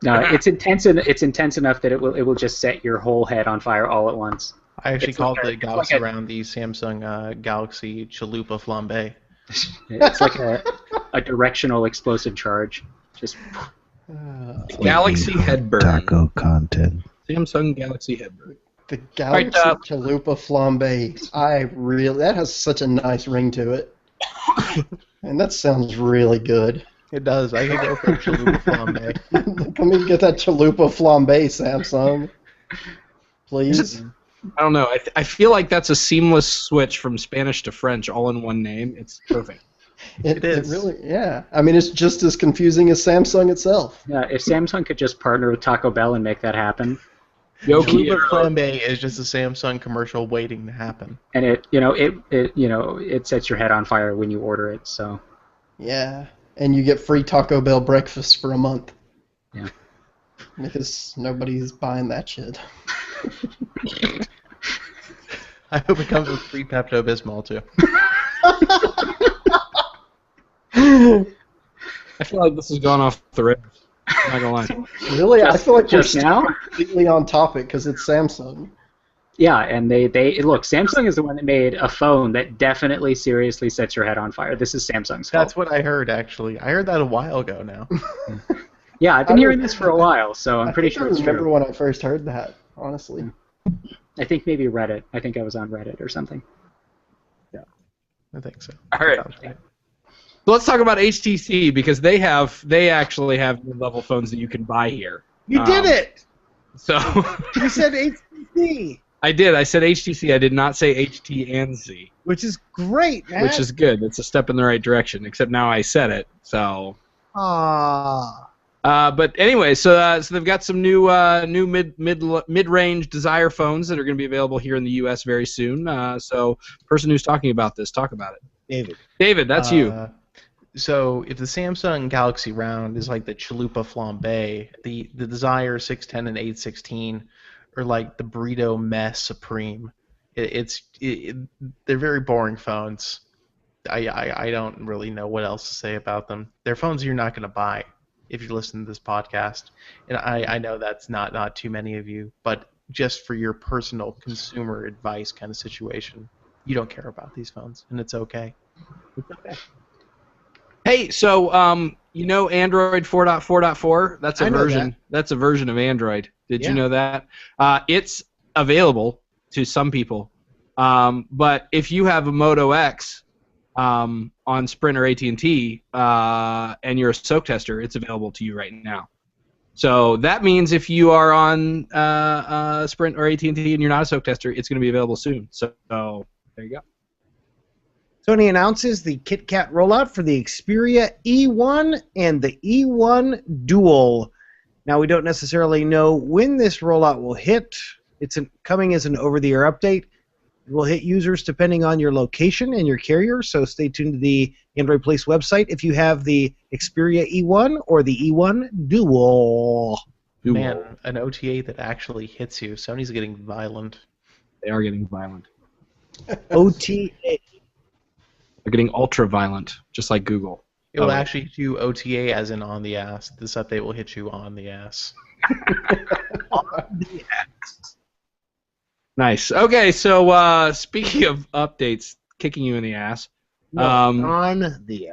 No, it's intense enough that it will just set your whole head on fire all at once. I actually called the Galaxy Round the Samsung Galaxy Chalupa Flambe. It's like a directional explosive charge. Just Galaxy Headburn. Taco content. Samsung Galaxy Headburn. The Galaxy Chalupa Flambe. That has such a nice ring to it. And that sounds really good. It does. I can go for Chalupa Flambe. Let me get that Chalupa Flambe, Samsung. Please. I don't know. I feel like that's a seamless switch from Spanish to French all in one name. It's perfect. It is. It really, yeah. I mean, it's just as confusing as Samsung itself. Yeah, if Samsung could just partner with Taco Bell and make that happen. Chalupa Flambe is just a Samsung commercial waiting to happen. And it sets your head on fire when you order it. So. Yeah, and you get free Taco Bell breakfast for a month. Yeah. Because nobody's buying that shit. I hope it comes with free Pepto-Bismol, too. I feel like this has gone off the rails. I'm not gonna lie. Really? I feel like just we're now completely on topic because it's Samsung. Yeah, and they look. Samsung is the one that made a phone that definitely seriously sets your head on fire. This is Samsung's fault. That's what I heard, actually. I heard that a while ago now. Yeah, I've been hearing this for a while, so I'm pretty sure it's true. I remember true. when I first heard that, honestly. I think maybe Reddit. I think I was on Reddit or something. Yeah, I think so. All right. Right. So let's talk about HTC because they actually have mid-level phones that you can buy here. You did it! So You said HTC, I did. I said HTC. I did not say HTNC. which is great, man. Which is good. It's a step in the right direction. Except now I said it. So. But anyway, so they've got some new mid-range Desire phones that are going to be available here in the U.S. very soon. So, person who's talking about this, talk about it. David, that's you. So, if the Samsung Galaxy Round is like the Chalupa Flambe, the Desire 610 and 816 are like the Burrito Mess Supreme. They're very boring phones. I don't really know what else to say about them. They're phones you're not going to buy if you're listening to this podcast. And I know that's not too many of you, but just for your personal consumer advice kind of situation, you don't care about these phones, and it's okay. It's okay. Hey, so Android 4.4.4? That's a version. That's a version of Android. Did you know that? It's available to some people, but if you have a Moto X on Sprint or AT&T and you're a soak tester, it's available to you right now. So that means if you are on Sprint or AT&T and you're not a soak tester, it's going to be available soon. So there you go. Sony announces the KitKat rollout for the Xperia E1 and the E1 Dual. Now, we don't necessarily know when this rollout will hit. It's coming as an over-the-air update. It will hit users depending on your location and your carrier, so stay tuned to the Android Place website if you have the Xperia E1 or the E1 Dual. Ooh, Man, an OTA that actually hits you. Sony's getting violent. they are getting violent. OTA. They're getting ultra violent, just like Google. It will wait. actually hit you OTA as in on the ass. This update will hit you on the ass. Nice. Okay, so speaking of updates, kicking you in the ass. On the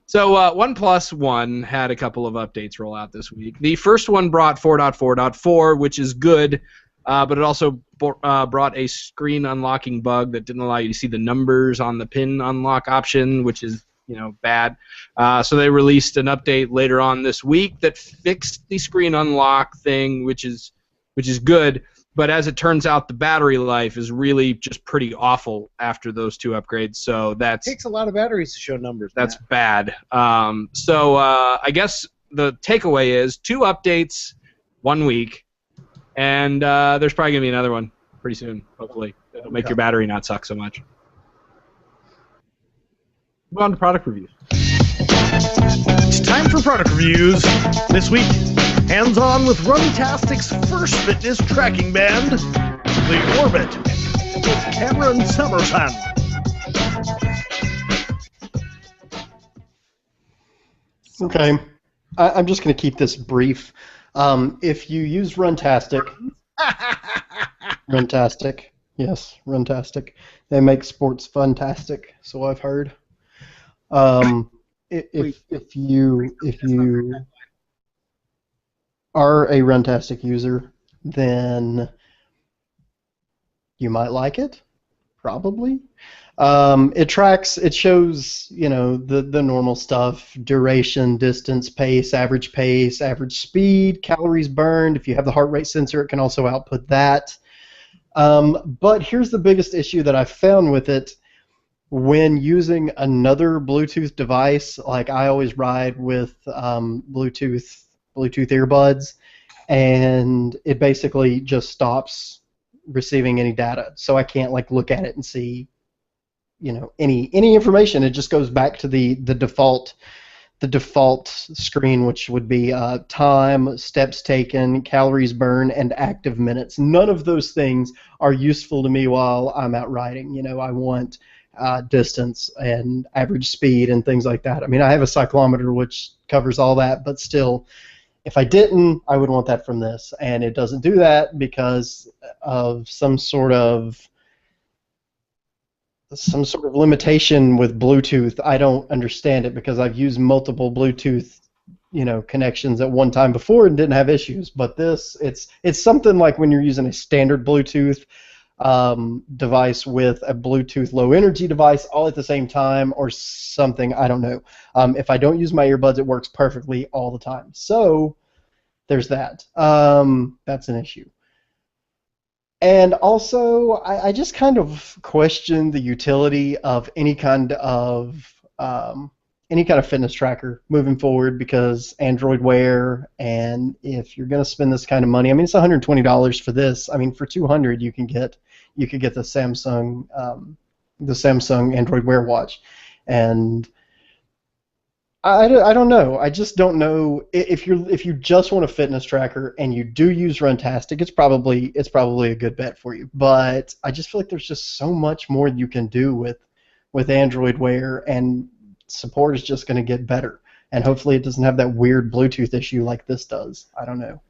So OnePlus One had a couple of updates roll out this week. The first one brought 4.4.4, which is good, but it also brought a screen unlocking bug that didn't allow you to see the numbers on the pin unlock option, which is bad. So they released an update later on this week that fixed the screen unlock thing, which is good. But as it turns out, the battery life is really just pretty awful after those two upgrades. So it takes a lot of batteries to show numbers. That's bad. So I guess the takeaway is 2 updates, 1 week, and there's probably going to be another one pretty soon, hopefully. It'll make your battery not suck so much. Move on to product reviews. It's time for product reviews. This week, hands-on with Runtastic's first fitness tracking band, the Orbit, with Cameron Summerson. Okay, I'm just going to keep this brief. If you use Runtastic, yes, Runtastic, they make sports funtastic, so I've heard. If you are a Runtastic user, then you might like it, probably. It shows, the normal stuff: duration, distance, pace, average speed, calories burned. If you have the heart rate sensor, it can also output that. But here's the biggest issue that I've found with it. When using another Bluetooth device, like I always ride with Bluetooth earbuds, and it basically just stops receiving any data. So I can't look at it and see any information. It just goes back to the default screen, which would be time, steps taken, calories burned, and active minutes. None of those things are useful to me while I'm out riding. I want distance and average speed and things like that. I mean, I have a cyclometer which covers all that, but still, if I didn't, I would want that from this, and it doesn't do that because of some sort of limitation with Bluetooth. I don't understand it because I've used multiple Bluetooth connections at one time before and didn't have issues. But this, it's something like when you're using a standard Bluetooth device with a Bluetooth low energy device all at the same time or something. I don't know. If I don't use my earbuds, it works perfectly all the time. So there's that. That's an issue. And also, I just kind of question the utility of any kind of fitness tracker moving forward, because Android Wear, and if you're going to spend this kind of money, I mean, it's $120 for this. I mean, for $200 you can get the Samsung Android Wear watch, and I don't know. I just don't know if you just want a fitness tracker and you do use Runtastic, it's probably a good bet for you. But I just feel like there's just so much more you can do with Android Wear, and support is just going to get better. And hopefully it doesn't have that weird Bluetooth issue like this does. I don't know.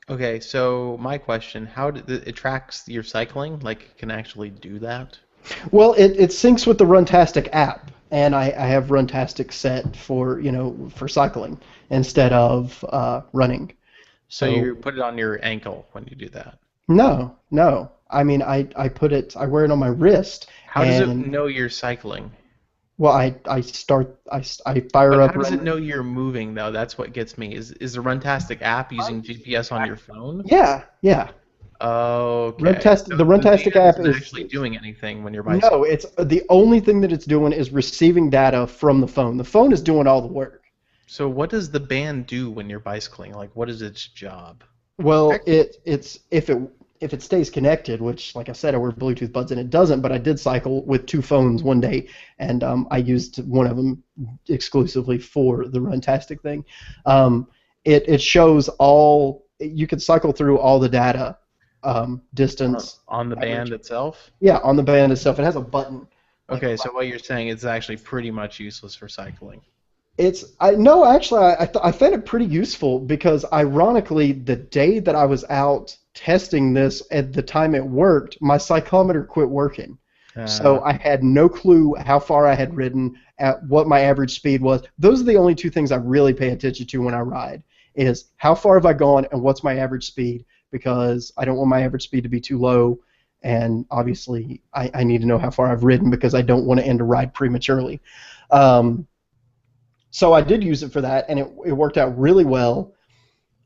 Okay, so my question: it tracks your cycling? Like, it can actually do that? Well, it syncs with the Runtastic app, and I have Runtastic set for cycling instead of running. So you put it on your ankle when you do that? No. I mean, I wear it on my wrist. How does it know you're cycling? Well, I fire but up. How does it know you're moving though? That's what gets me. Is the Runtastic app using GPS on your phone? Yeah. Okay. The Runtastic app is actually doing anything when you're bicycling. No, it's the only thing that it's doing is receiving data from the phone. The phone is doing all the work. So what does the band do when you're bicycling? Like, what is its job? Well, it's if it stays connected, which, like I said, I wear Bluetooth buds and it doesn't, but I did cycle with 2 phones one day, and I used one of them exclusively for the Runtastic thing. it shows all. You can cycle through all the data, distance on the band average. itself. Yeah, on the band itself. It has a button. Okay, so what you're saying is actually pretty much useless for cycling. No, actually, I found it pretty useful because, ironically, the day that I was out testing this at the time it worked, my cyclometer quit working. So I had no clue how far I had ridden, at what my average speed was. Those are the only two things I really pay attention to when I ride, is how far have I gone and what's my average speed, because I don't want my average speed to be too low, and obviously I need to know how far I've ridden because I don't want to end a ride prematurely. So I did use it for that, and it worked out really well.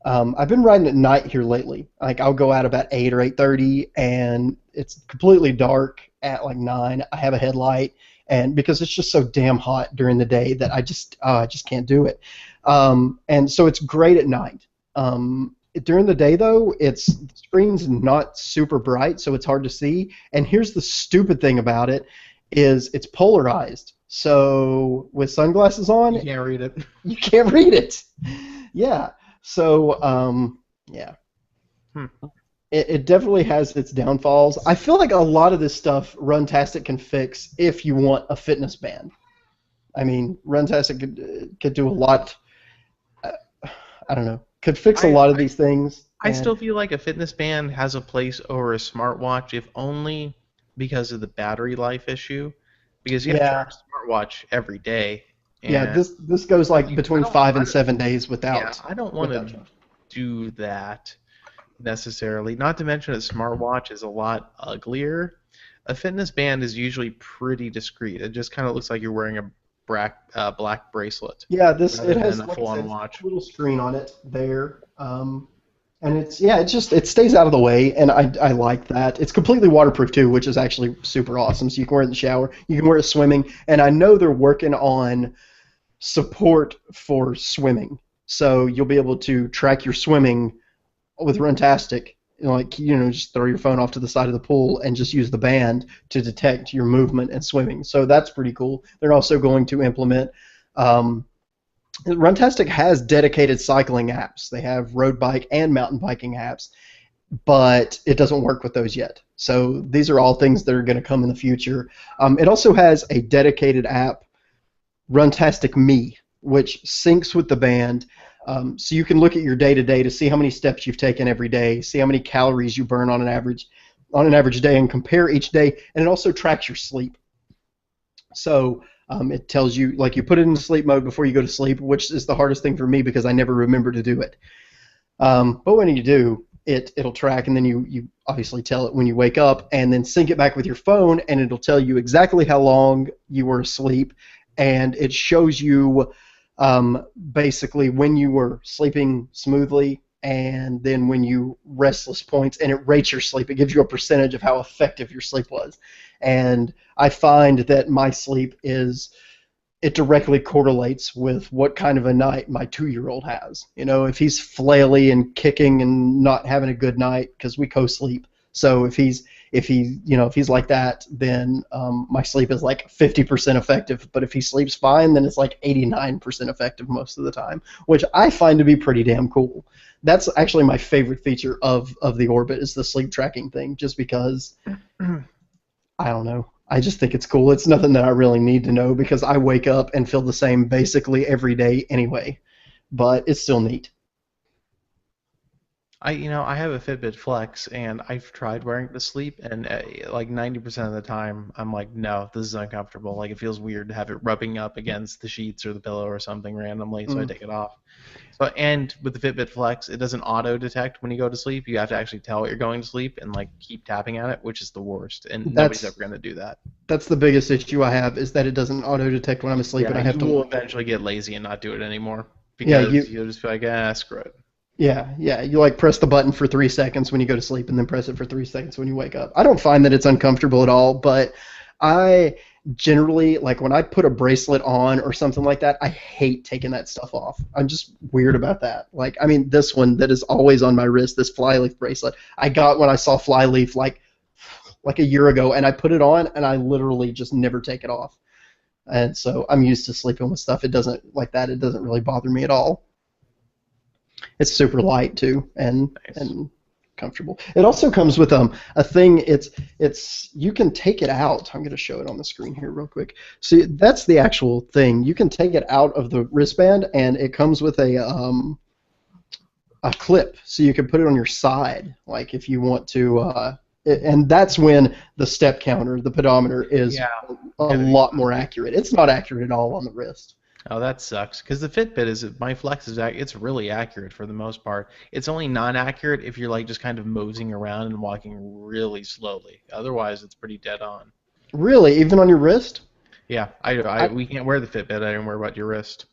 I've been riding at night here lately. Like, I'll go out about 8 or 8:30, and it's completely dark at like 9. I have a headlight, and because it's just so damn hot during the day that I just can't do it. And so it's great at night. During the day, though, the screen's not super bright, so it's hard to see. And here's the stupid thing about it, is it's polarized. So with sunglasses on, you can't read it. You can't read it. Yeah. So, yeah. It definitely has its downfalls. I feel like a lot of this stuff Runtastic can fix if you want a fitness band. I mean, Runtastic could do a lot. I don't know. Could fix a lot of these things. I still feel like a fitness band has a place over a smartwatch, if only because of the battery life issue. Because you have to charge a smartwatch every day. Yeah, this goes like between 5 and 7 days without. Yeah, I don't want to do that necessarily. Not to mention a smartwatch is a lot uglier. A fitness band is usually pretty discreet. It just kind of looks like you're wearing a black bracelet. Yeah, it has a full-on watch. A little screen on it there. And it stays out of the way, and I like that. It's completely waterproof too, which is actually super awesome. So you can wear it in the shower, you can wear it swimming, and I know they're working on support for swimming. So you'll be able to track your swimming with Runtastic. Just throw your phone off to the side of the pool and just use the band to detect your movement and swimming. So that's pretty cool. They're also going to implement. Runtastic has dedicated cycling apps. They have road bike and mountain biking apps, but it doesn't work with those yet. So these are all things that are going to come in the future. It also has a dedicated app, Runtastic Me, which syncs with the band. So you can look at your day-to-day to see how many steps you've taken every day, see how many calories you burn on an average day, and compare each day. And it also tracks your sleep. So it tells you, like, you put it in sleep mode before you go to sleep, which is the hardest thing for me because I never remember to do it. But when you do, it'll track, and then you obviously tell it when you wake up, and then sync it back with your phone, and it'll tell you exactly how long you were asleep, and it shows you basically when you were sleeping smoothly and then when you restless points, and it rates your sleep. It gives you a percentage of how effective your sleep was. And I find that my sleep it directly correlates with what kind of a night my 2-year-old has. If he's flaily and kicking and not having a good night, because we co-sleep. So if he's like that, then my sleep is like 50% effective. But if he sleeps fine, then it's like 89% effective most of the time, which I find to be pretty damn cool. That's actually my favorite feature of the Orbit, is the sleep tracking thing, just because I don't know. I just think it's cool. It's nothing that I really need to know because I wake up and feel the same basically every day anyway. But it's still neat. I have a Fitbit Flex, and I've tried wearing it to sleep, and like 90% of the time, I'm like, no, this is uncomfortable. Like, it feels weird to have it rubbing up against the sheets or the pillow or something randomly, so I take it off. And with the Fitbit Flex, it doesn't auto-detect when you go to sleep. You have to actually tell it you're going to sleep and like keep tapping at it, which is the worst, and nobody's ever going to do that. That's the biggest issue I have, is that it doesn't auto-detect when I'm asleep, and I have to. You will eventually get lazy and not do it anymore because you'll just be like, screw it. Yeah, you like press the button for 3 seconds when you go to sleep and then press it for 3 seconds when you wake up. I don't find that it's uncomfortable at all, but I generally, like, when I put a bracelet on or something like that, I hate taking that stuff off. I'm just weird about that. Like, I mean, this one that is always on my wrist, this Flyleaf bracelet, I got when I saw Flyleaf like a year ago, and I put it on and I literally just never take it off. And so I'm used to sleeping with stuff. It doesn't really bother me at all. It's super light too, and Nice. and comfortable. It also comes with a thing. It's you can take it out. I'm going to show it on the screen here real quick. See, that's the actual thing. You can take it out of the wristband, and it comes with a clip, so you can put it on your side, like if you want to. And that's when the step counter, the pedometer, is a lot more accurate. It's not accurate at all on the wrist. Oh, that sucks. Because the Fitbit my Flex it's really accurate for the most part. It's only non-accurate if you're like just kind of moseying around and walking really slowly. Otherwise, it's pretty dead on. Really, even on your wrist? Yeah, we can't wear the Fitbit. I didn't worry about your wrist.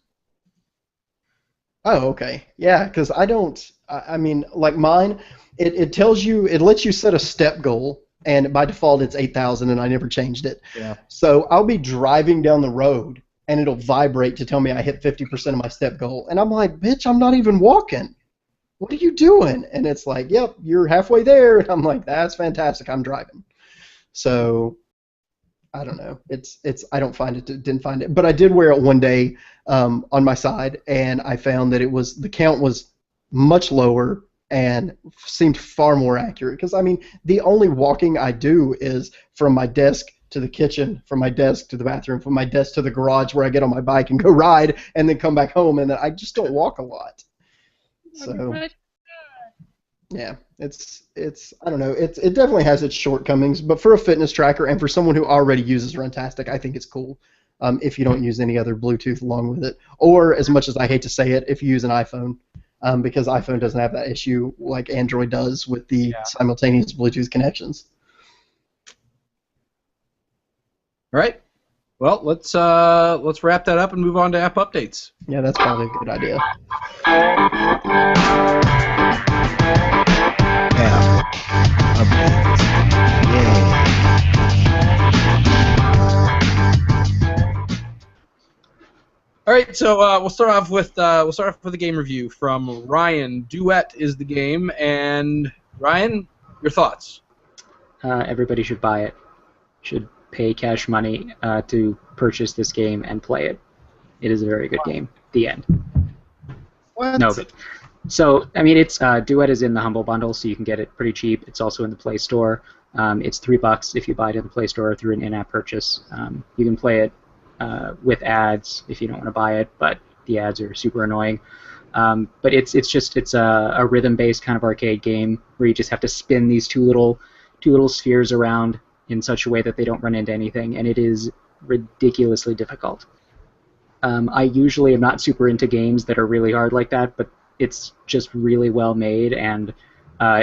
Oh, okay. Yeah, because I don't. I mean, like mine, it tells you, it lets you set a step goal, and by default it's 8,000, and I never changed it. Yeah. So I'll be driving down the road, and it'll vibrate to tell me I hit 50% of my step goal, and I'm like, bitch, I'm not even walking. What are you doing? And it's like, yep, you're halfway there, and I'm like, that's fantastic. I'm driving. So I don't know. I don't find it. Didn't find it, but I did wear it one day on my side, and I found that the count was much lower and seemed far more accurate. Because I mean, the only walking I do is from my desk to the kitchen, from my desk to the bathroom, from my desk to the garage where I get on my bike and go ride, and then come back home, and then I just don't walk a lot. So. Yeah, it's I don't know. It definitely has its shortcomings, but for a fitness tracker and for someone who already uses Runtastic, I think it's cool. If you don't use any other Bluetooth along with it, or as much as I hate to say it, if you use an iPhone, because iPhone doesn't have that issue like Android does with the simultaneous Bluetooth connections. All right. Well, let's wrap that up and move on to app updates. Yeah, that's probably a good idea. All right, so we'll start off with a game review from Ryan. Duet is the game, and Ryan, your thoughts? Everybody should buy it. Should pay cash money to purchase this game and play it. It is a very good game. The end. What? No, but so I mean, it's Duet is in the Humble Bundle, so you can get it pretty cheap. It's also in the Play Store. It's $3 if you buy it in the Play Store through an in-app purchase. You can play it with ads if you don't want to buy it, but the ads are super annoying. But it's a rhythm-based kind of arcade game where you just have to spin these two little spheres around in such a way that they don't run into anything, and it is ridiculously difficult. I usually am not super into games that are really hard like that, but it's just really well made, and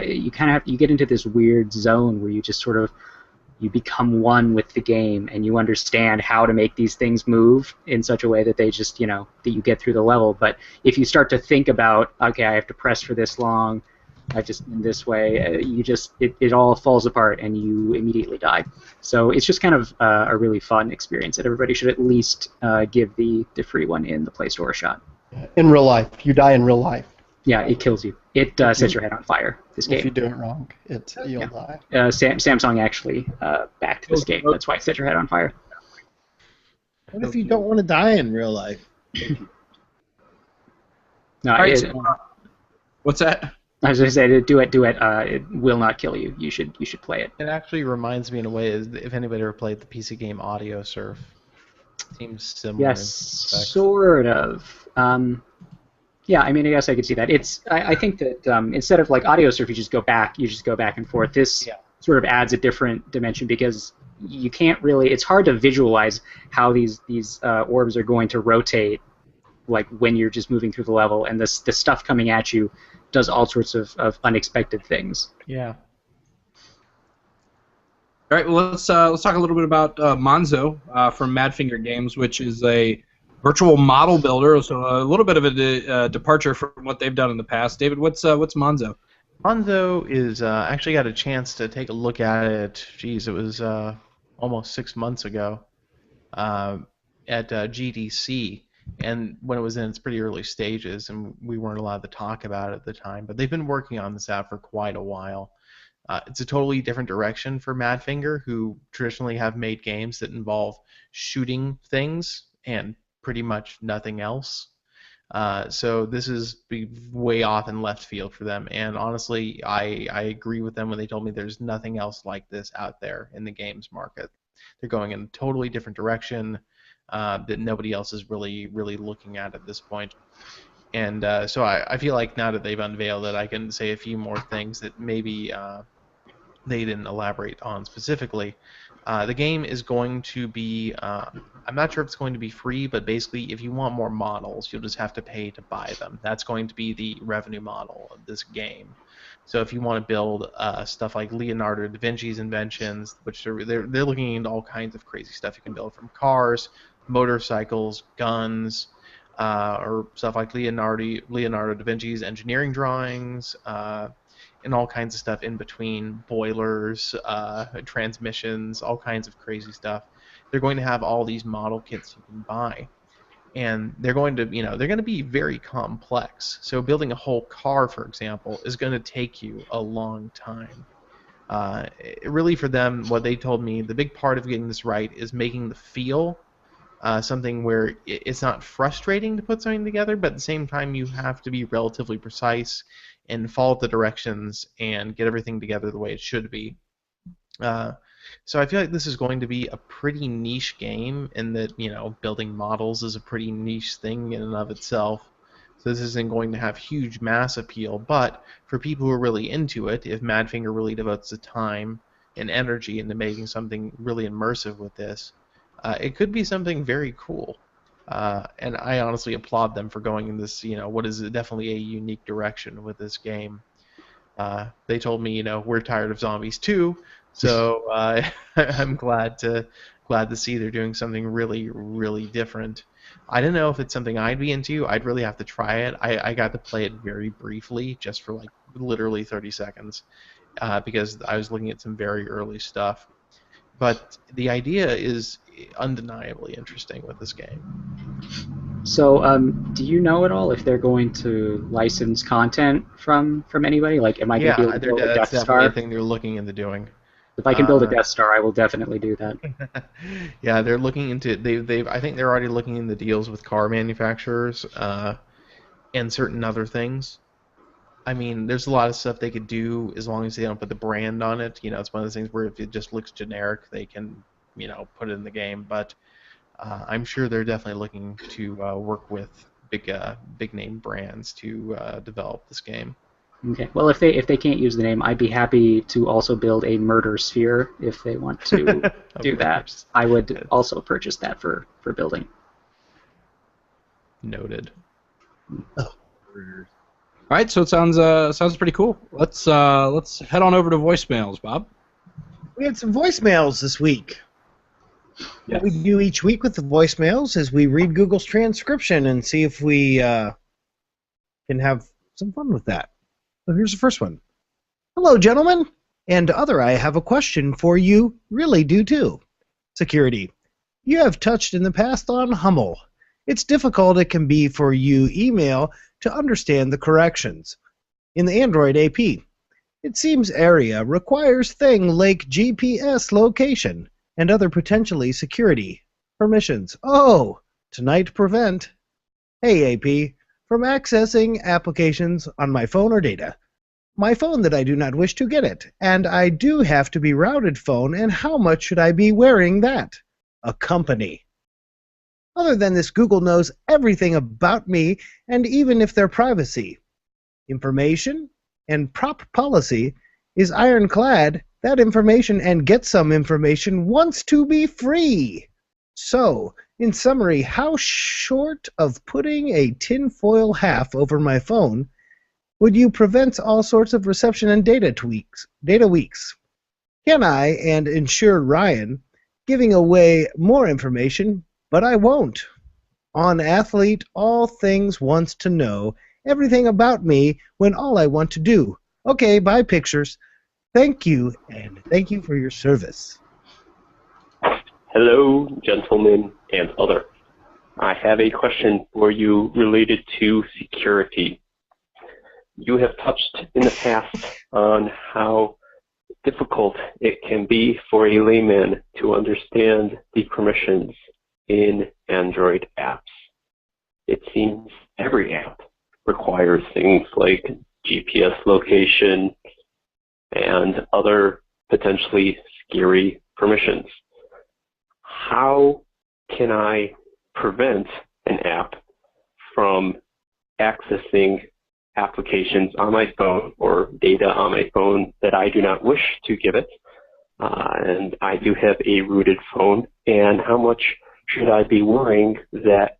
you get into this weird zone where you just sort of you become one with the game, and you understand how to make these things move in such a way that they just, that you get through the level. But if you start to think about, okay, I have to press for this long, I just in this way, it all falls apart, and you immediately die. So it's just kind of a really fun experience that everybody should at least give the free one in the Play Store a shot. In real life, you die in real life. Yeah, it kills you. It sets your head on fire. This game. If you do it wrong, you'll die. Samsung actually backed this game. That's why it set your head on fire. What if you don't want to die in real life? No, Right, what's that? I was going to say, do it. It will not kill you. You should play it. It actually reminds me in a way, if anybody ever played the PC game Audio Surf. Seems similar. Yes, sort of. Yeah, I mean, I guess I could see that. I think that instead of like Audio Surf, you just go back and forth. This sort of adds a different dimension because you can't really. It's hard to visualize how these orbs are going to rotate, like when you're just moving through the level, and the stuff coming at you does all sorts of unexpected things. Yeah. All right, well, let's talk a little bit about Monzo from Madfinger Games, which is a virtual model builder, so a little bit of a departure from what they've done in the past. David, what's Monzo? Monzo is actually got a chance to take a look at it. Geez, it was almost 6 months ago at GDC, and when it was in its pretty early stages, and we weren't allowed to talk about it at the time. But they've been working on this app for quite a while. It's a totally different direction for Madfinger, who traditionally have made games that involve shooting things and pretty much nothing else. So this is way off in left field for them. And honestly, I agree with them when they told me there's nothing else like this out there in the games market. They're going in a totally different direction that nobody else is really looking at this point. And so I feel like now that they've unveiled it, I can say a few more things that maybe they didn't elaborate on specifically. The game is going to be, I'm not sure if it's going to be free, but basically if you want more models, you'll just have to pay to buy them. That's going to be the revenue model of this game. So if you want to build stuff like Leonardo da Vinci's inventions, which they're looking into all kinds of crazy stuff you can build, from cars, motorcycles, guns, or stuff like Leonardo da Vinci's engineering drawings, and all kinds of stuff in between, boilers, transmissions, all kinds of crazy stuff. They're going to have all these model kits you can buy, and they're going to be very complex. So building a whole car, for example, is going to take you a long time. Really, for them, what they told me, the big part of getting this right is making the feel something where it's not frustrating to put something together, but at the same time you have to be relatively precise and follow the directions and get everything together the way it should be. So I feel like this is going to be a pretty niche game, in that building models is a pretty niche thing in and of itself. So this isn't going to have huge mass appeal, but for people who are really into it, if Madfinger really devotes the time and energy into making something really immersive with this, it could be something very cool. And I honestly applaud them for going in this, what is definitely a unique direction with this game. They told me, we're tired of zombies too, so I'm glad to see they're doing something really different. I don't know if it's something I'd be into. I'd really have to try it. I got to play it very briefly, just for like literally 30 seconds, because I was looking at some very early stuff. But the idea is undeniably interesting with this game. So, do you know at all if they're going to license content from anybody? Like, am I going to be able to build a Death that's Star? definitely a thing they're looking into doing. If I can build a Death Star, I will definitely do that. Yeah, they're looking into I think they're already looking into deals with car manufacturers and certain other things. I mean, there's a lot of stuff they could do as long as they don't put the brand on it. It's one of those things where if it just looks generic, they can, put it in the game. But I'm sure they're definitely looking to work with big name brands to develop this game. Okay. Well, if they can't use the name, I'd be happy to also build a murder sphere if they want to do that. I would also purchase that for building. Noted. Oh. All right, so it sounds pretty cool. Let's head on over to voicemails, Bob. We had some voicemails this week. Yes. What we do each week with the voicemails is we read Google's transcription and see if we can have some fun with that. So here's the first one. Hello, gentlemen, and other. I have a question for you. Really do too. Security. You have touched in the past on Hummel. It's difficult it can be for you email to understand the corrections. In the Android AP, it seems ARIA requires things like GPS location and other potentially security permissions. Oh, tonight prevent, hey AP, from accessing applications on my phone or data. My phone that I do not wish to get it, and I do have to be routed phone, and how much should I be wearing that? A company. Other than this, Google knows everything about me, and even if their privacy, information, and prop policy is ironclad, that information and get some information wants to be free. So, in summary, how short of putting a tinfoil half over my phone would you prevent all sorts of reception and data weeks? Can I, and ensure Ryan, giving away more information, but I won't. On Athlete, all things wants to know everything about me when all I want to do. Okay, bye pictures. Thank you, and thank you for your service. Hello, gentlemen and other. I have a question for you related to security. You have touched in the past on how difficult it can be for a layman to understand the permissions in Android apps. it seems every app requires things like GPS location and other potentially scary permissions. How can I prevent an app from accessing applications on my phone or data on my phone that I do not wish to give it? And I do have a rooted phone, and how much should I be worrying that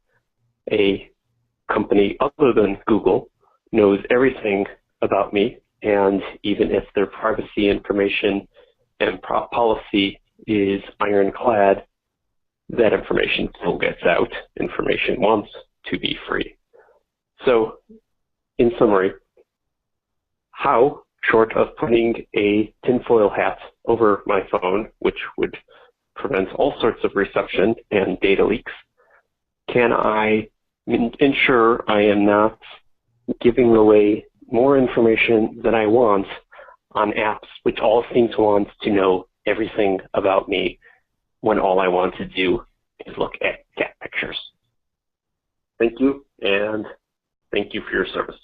a company other than Google knows everything about me, and even if their privacy information and policy is ironclad, that information still gets out. Information wants to be free. So, in summary, how, short of putting a tinfoil hat over my phone, which would prevent all sorts of reception and data leaks, can I ensure I am not giving away more information than I want on apps which all seem to want to know everything about me when all I want to do is look at cat pictures? Thank you, and thank you for your service.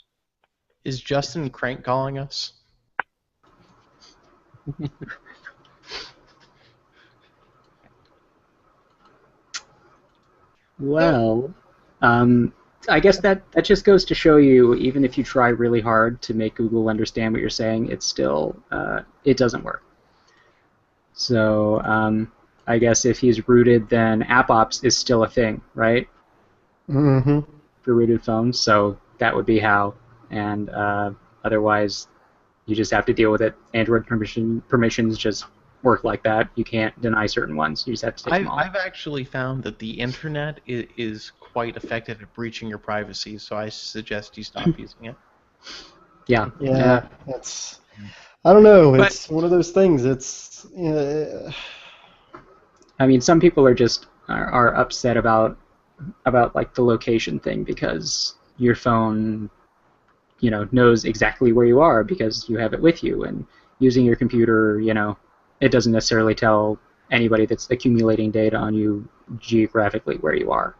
Is Justin Crank calling us? Well, I guess that just goes to show you, even if you try really hard to make Google understand what you're saying, it's still, it doesn't work. So I guess if he's rooted, then AppOps is still a thing, right? Mm-hmm. For rooted phones, so that would be how. And otherwise, you just have to deal with it. Android permissions just work like that. You can't deny certain ones. You just have to take them all. I've actually found that the internet is quite effective at breaching your privacy, so I suggest you stop using it. Yeah. Yeah, that's. I don't know. But- It's one of those things. It's. I mean, some people are just are upset about like the location thing, because your phone, you know, knows exactly where you are because you have it with you, and using your computer, you know, it doesn't necessarily tell anybody that's accumulating data on you geographically where you are.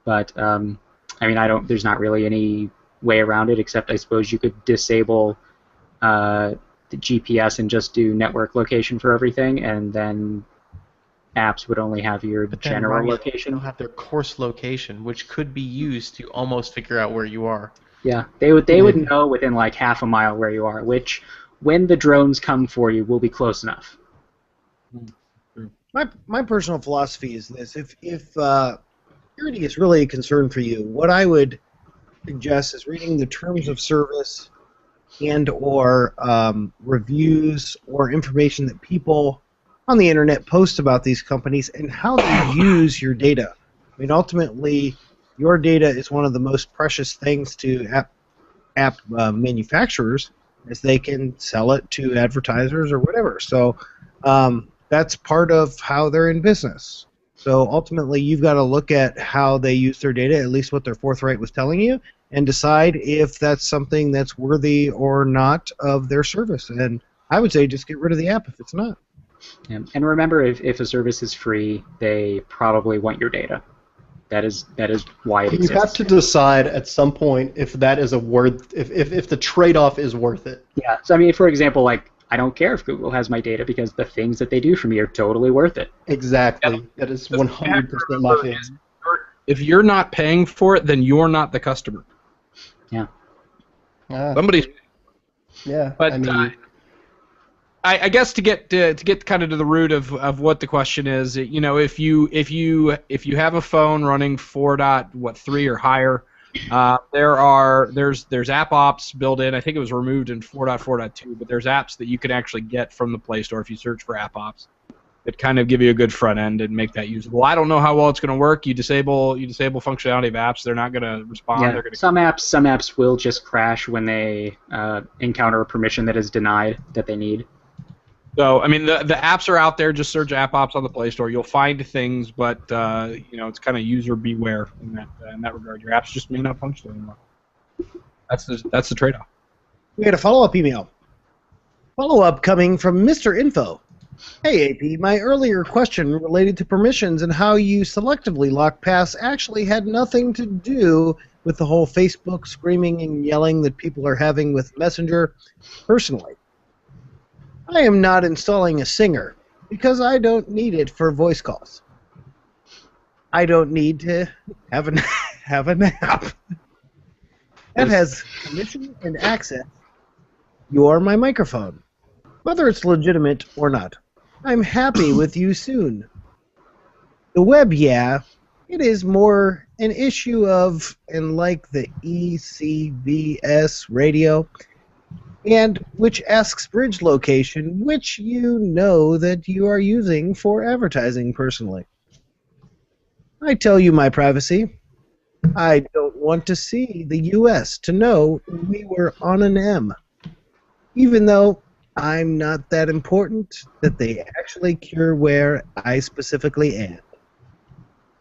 But I mean, there's not really any way around it, except I suppose you could disable the GPS and just do network location for everything, and then apps would only have your general location. They'll have their course location, which could be used to almost figure out where you are. Yeah, they would know within like half a mile where you are, which, when the drones come for you, will be close enough. My personal philosophy is this: if security is really a concern for you, what I would suggest is reading the terms of service and or reviews or information that people on the internet post about these companies and how they use your data. I mean, ultimately, your data is one of the most precious things to app manufacturers, as they can sell it to advertisers or whatever. So that's part of how they're in business. So ultimately, you've got to look at how they use their data, at least what their forthright was telling you, and decide if that's something that's worthy or not of their service. And I would say just get rid of the app if it's not. Yeah. And remember, if a service is free, they probably want your data. That is why it exists. You have to decide at some point if that is if the trade-off is worth it. Yeah. So I mean, for example, like, I don't care if Google has my data because the things that they do for me are totally worth it. Exactly. That is 100% my feeling. If you're not paying for it, then you're not the customer. Yeah. Somebody's. Yeah. But I mean, I guess to get kind of to the root of what the question is, you know, if you have a phone running 4.3 or higher, there's AppOps built in. I think it was removed in 4.4.2, but there's apps that you can actually get from the Play Store if you search for AppOps that kind of give you a good front end and make that usable. I don't know how well it's going to work. You disable functionality of apps, they're not going to respond. Yeah. They're going to Some apps will just crash when they encounter a permission that is denied that they need. So, I mean, the apps are out there. Just search AppOps on the Play Store. You'll find things, but you know, it's kind of user beware in that regard. Your apps just may not function anymore. That's the trade-off. We had a follow-up email. Follow-up coming from Mr. Info. Hey, AP, my earlier question related to permissions and how you selectively lock paths actually had nothing to do with the whole Facebook screaming and yelling that people are having with Messenger. Personally, I am not installing a Singer because I don't need it for voice calls. I don't need to have have an app that has permission and access. You're my microphone, whether it's legitimate or not. I'm happy with you soon. The web, yeah, it is more an issue of, and like the ECVS radio, and which asks bridge location, which you know that you are using for advertising personally. I tell you my privacy. I don't want to see the U.S. to know we were on an M, even though I'm not that important that they actually cure where I specifically am.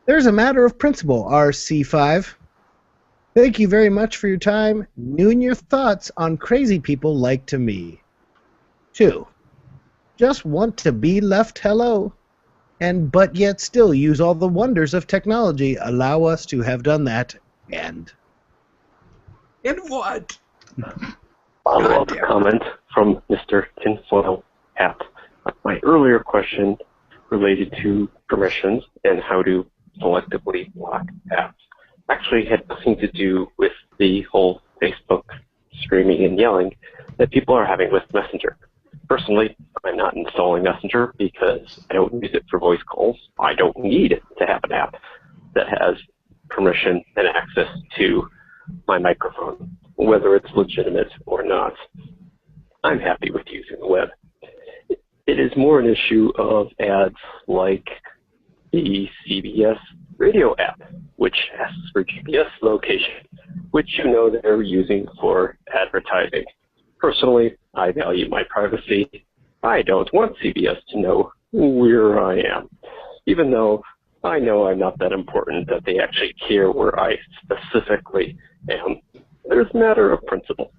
There's a matter of principle, RC5. Thank you very much for your time. And your thoughts on crazy people like to me. 2. Just want to be left hello. And but yet still use all the wonders of technology allow us to have done that. And what? Follow-up comment from Mr. Tinfoil Hat. My earlier question related to permissions and how to selectively lock apps actually had nothing to do with the whole Facebook screaming and yelling that people are having with Messenger. Personally, I'm not installing Messenger because I don't use it for voice calls. I don't need to have an app that has permission and access to my microphone, whether it's legitimate or not. I'm happy with using the web. It is more an issue of ads like the CBS radio app, which asks for GPS location, which you know they're using for advertising. Personally, I value my privacy. I don't want CBS to know where I am, even though I know I'm not that important that they actually care where I specifically am. There's a matter of principle.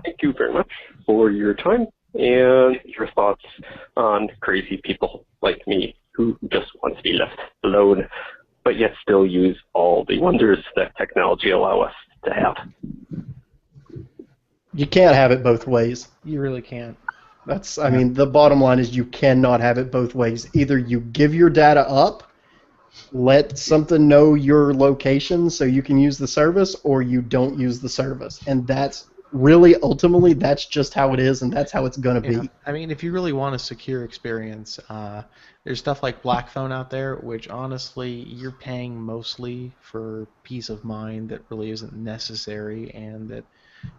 Thank you very much for your time and your thoughts on crazy people like me who just want to be left alone, but yet still use all the wonders that technology allow us to have. You can't have it both ways. You really can't. I mean, the bottom line is you cannot have it both ways. Either you give your data up, let something know your location so you can use the service, or you don't use the service. And that's really, ultimately, that's just how it is, and that's how it's going to be. I mean, if you really want a secure experience, there's stuff like Black Phone out there, which honestly, you're paying mostly for peace of mind that really isn't necessary, and that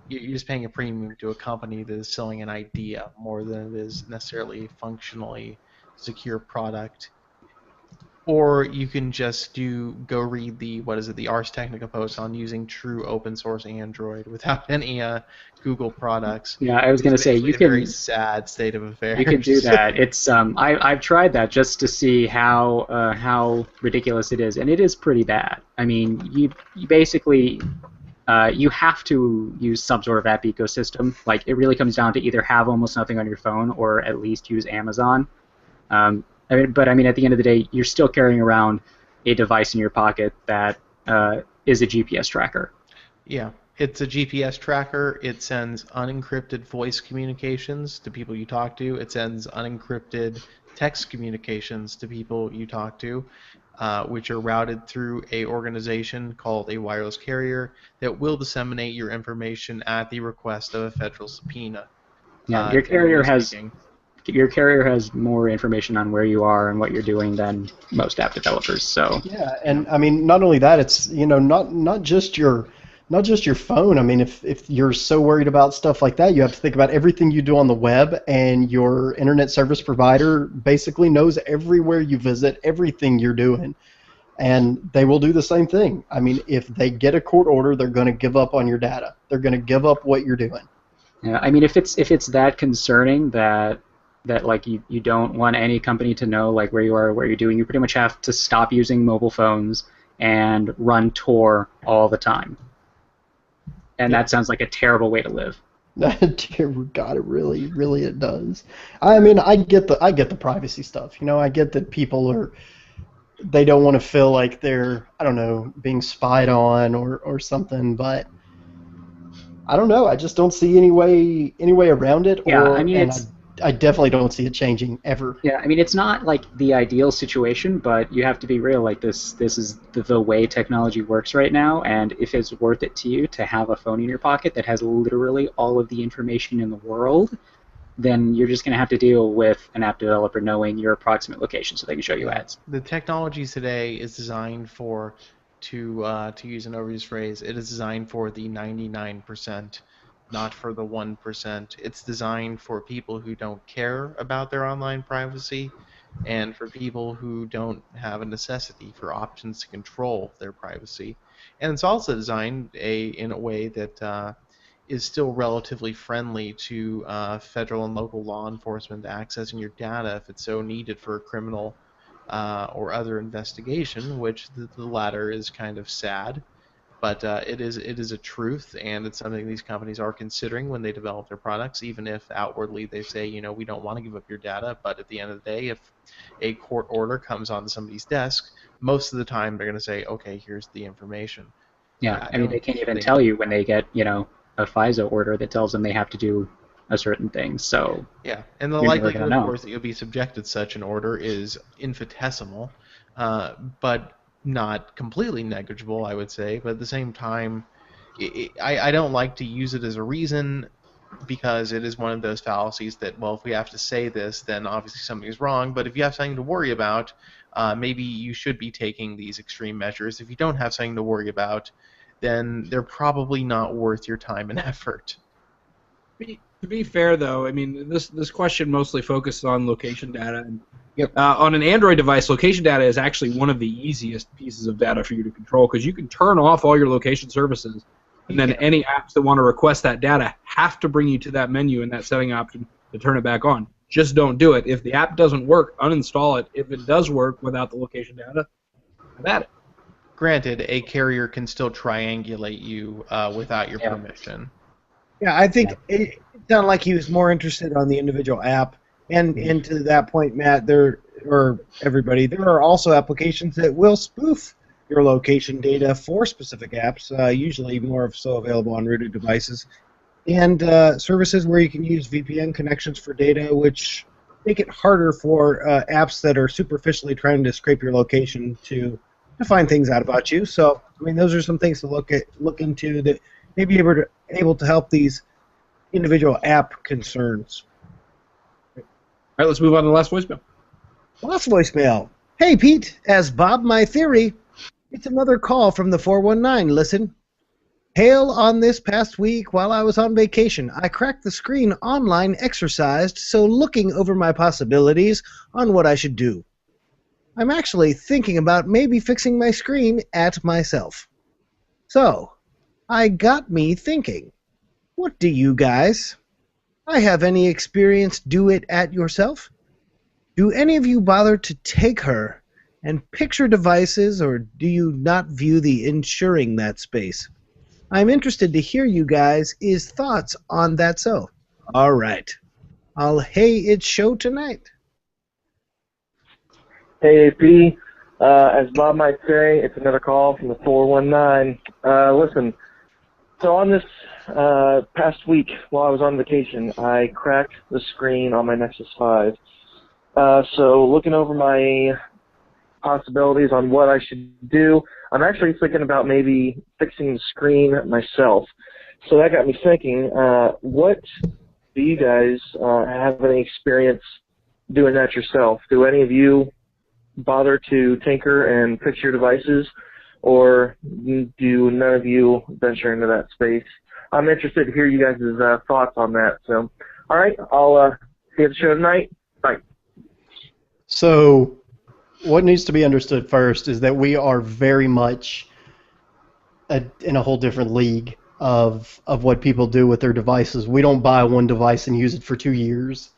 you're just paying a premium to a company that is selling an idea more than it is necessarily functionally secure product. Or you can just go read the Ars Technica post on using true open source Android without any Google products. Yeah, I was going to say you can. A very sad state of affairs. You can do that. It's I've tried that just to see how ridiculous it is, and it is pretty bad. I mean, you basically you have to use some sort of app ecosystem. Like, it really comes down to either have almost nothing on your phone or at least use Amazon. But I mean, at the end of the day, you're still carrying around a device in your pocket that is a GPS tracker. Yeah, it's a GPS tracker. It sends unencrypted voice communications to people you talk to. It sends unencrypted text communications to people you talk to, which are routed through a organization called a wireless carrier that will disseminate your information at the request of a federal subpoena. Yeah, your carrier has more information on where you are and what you're doing than most app developers. So yeah, and I mean, not only that, it's not just your phone. I mean, if you're so worried about stuff like that, you have to think about everything you do on the web, and your internet service provider basically knows everywhere you visit, everything you're doing, and they will do the same thing. I mean, if they get a court order, they're going to give up on your data. They're going to give up what you're doing. Yeah, I mean, if it's that concerning that like you don't want any company to know like where you are, what you're doing, you pretty much have to stop using mobile phones and run Tor all the time. And that sounds like a terrible way to live. Dear God, it really it does. I mean, I get the privacy stuff. You know, I get that they don't want to feel like they're, I don't know, being spied on or something, but I don't know. I just don't see any way around it, Yeah, I mean, I definitely don't see it changing ever. yeah, I mean, it's not like the ideal situation, but you have to be real. Like this is the way technology works right now, and if it's worth it to you to have a phone in your pocket that has literally all of the information in the world, then you're just going to have to deal with an app developer knowing your approximate location so they can show you ads. The technology today is designed for, to use an overused phrase, it is designed for the 99%, not for the 1%. It's designed for people who don't care about their online privacy and for people who don't have a necessity for options to control their privacy. And it's also designed in a way that is still relatively friendly to federal and local law enforcement accessing your data if it's so needed for a criminal or other investigation, which the latter is kind of sad. But it is a truth, and it's something these companies are considering when they develop their products, even if outwardly they say, you know, we don't want to give up your data. But at the end of the day, if a court order comes onto somebody's desk, most of the time they're going to say, okay, here's the information. Yeah, I mean, they can't even tell you when they get, you know, a FISA order that tells them they have to do a certain thing. So yeah, and the you're never likelihood, gonna of know. course, that you'll be subjected to such an order is infinitesimal, but not completely negligible, I would say. But at the same time, I don't like to use it as a reason because it is one of those fallacies that, well, if we have to say this, then obviously something is wrong. But if you have something to worry about, maybe you should be taking these extreme measures. If you don't have something to worry about, then they're probably not worth your time and effort. To be fair, though, I mean, this question mostly focused on location data. And Yep. On an Android device, location data is actually one of the easiest pieces of data for you to control because you can turn off all your location services, and then any apps that want to request that data have to bring you to that menu and that setting option to turn it back on. Just don't do it. If the app doesn't work, uninstall it. If it does work without the location data, have at it. Granted, a carrier can still triangulate you without your permission. Yeah, I think it sounded like he was more interested on the individual app. And to that point, Matt, there are also applications that will spoof your location data for specific apps, usually more so available on rooted devices, and services where you can use VPN connections for data, which make it harder for apps that are superficially trying to scrape your location to find things out about you. So, I mean, those are some things to look into that may be able to help these individual app concerns. All right, let's move on to the last voicemail. Last voicemail. Hey, Pete, as Bob My Theory, it's another call from the 419. Listen. Hail on this past week while I was on vacation. I cracked the screen online exercised, so looking over my possibilities on what I should do. I'm actually thinking about maybe fixing my screen at myself. So, I got me thinking. What do you guys? I have any experience do it at yourself? Do any of you bother to take her and picture devices, or do you not view the insuring that space? I'm interested to hear you guys' thoughts on that. So, all right. I'll hey it show tonight. Hey, AP. As Bob might say, it's another call from the 419. Listen, so on this past week while I was on vacation, I cracked the screen on my Nexus 5. So looking over my possibilities on what I should do, I'm actually thinking about maybe fixing the screen myself. So that got me thinking, what do you guys have any experience doing that yourself? Do any of you bother to tinker and fix your devices, or do none of you venture into that space? I'm interested to hear you guys' thoughts on that. So, all right, I'll see you at the show tonight. Bye. So, what needs to be understood first is that we are very much in a whole different league of what people do with their devices. We don't buy one device and use it for 2 years.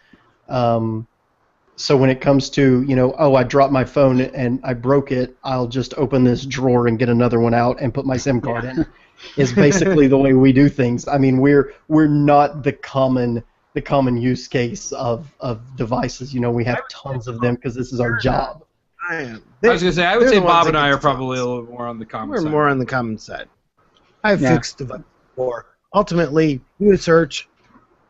So when it comes to, you know, oh, I dropped my phone and I broke it, I'll just open this drawer and get another one out and put my SIM card in. is basically the way we do things. I mean, we're not the common use case of devices. You know, we have tons of them because this is our job. I am. I was gonna say, I would say Bob and I are probably a little bit more on the common side. We're more on the common side. I've fixed devices before. Ultimately, do a search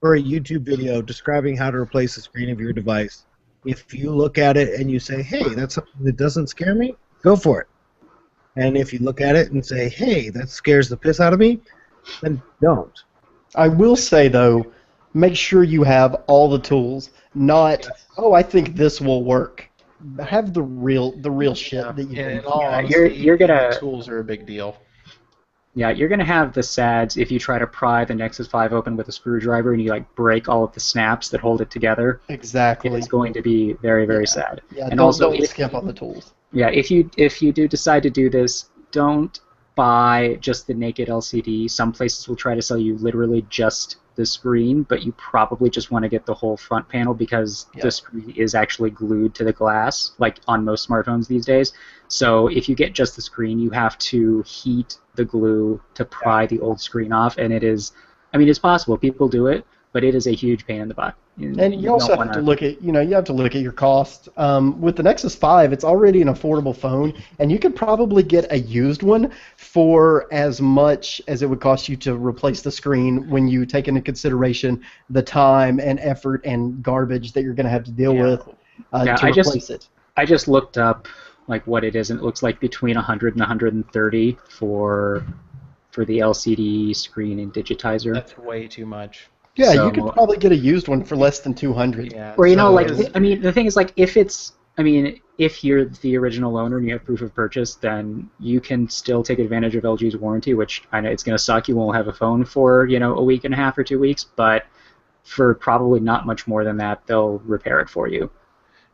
for a YouTube video describing how to replace the screen of your device. If you look at it and you say, hey, that's something that doesn't scare me, go for it. And if you look at it and say, hey, that scares the piss out of me, then don't. I will say, though, make sure you have all the tools, not, oh, I think this will work. Have the real shit that you And can. You're gonna tools are a big deal. Yeah, you're gonna have the sads if you try to pry the Nexus 5 open with a screwdriver and you like break all of the snaps that hold it together. Exactly. It's going to be very, very sad. Yeah, and don't skimp on the tools. Yeah, if you do decide to do this, don't buy just the naked LCD. Some places will try to sell you literally just the screen, but you probably just want to get the whole front panel because the screen is actually glued to the glass, like on most smartphones these days. So if you get just the screen, you have to heat the glue to pry the old screen off, and it is, I mean, it's possible. People do it, but it is a huge pain in the butt. And you also have to look at, you have to look at your cost. With the Nexus 5, it's already an affordable phone, and you could probably get a used one for as much as it would cost you to replace the screen when you take into consideration the time and effort and garbage that you're going to have to deal with to replace it. I just looked up like what it is, and it looks like between 100 and 130 for the LCD screen and digitizer. That's way too much. Yeah, so, you could probably get a used one for less than 200. Yeah, or I mean, the thing is, like, if you're the original owner and you have proof of purchase, then you can still take advantage of LG's warranty, which I know it's going to suck. You won't have a phone for a week and a half or 2 weeks, but for probably not much more than that, they'll repair it for you.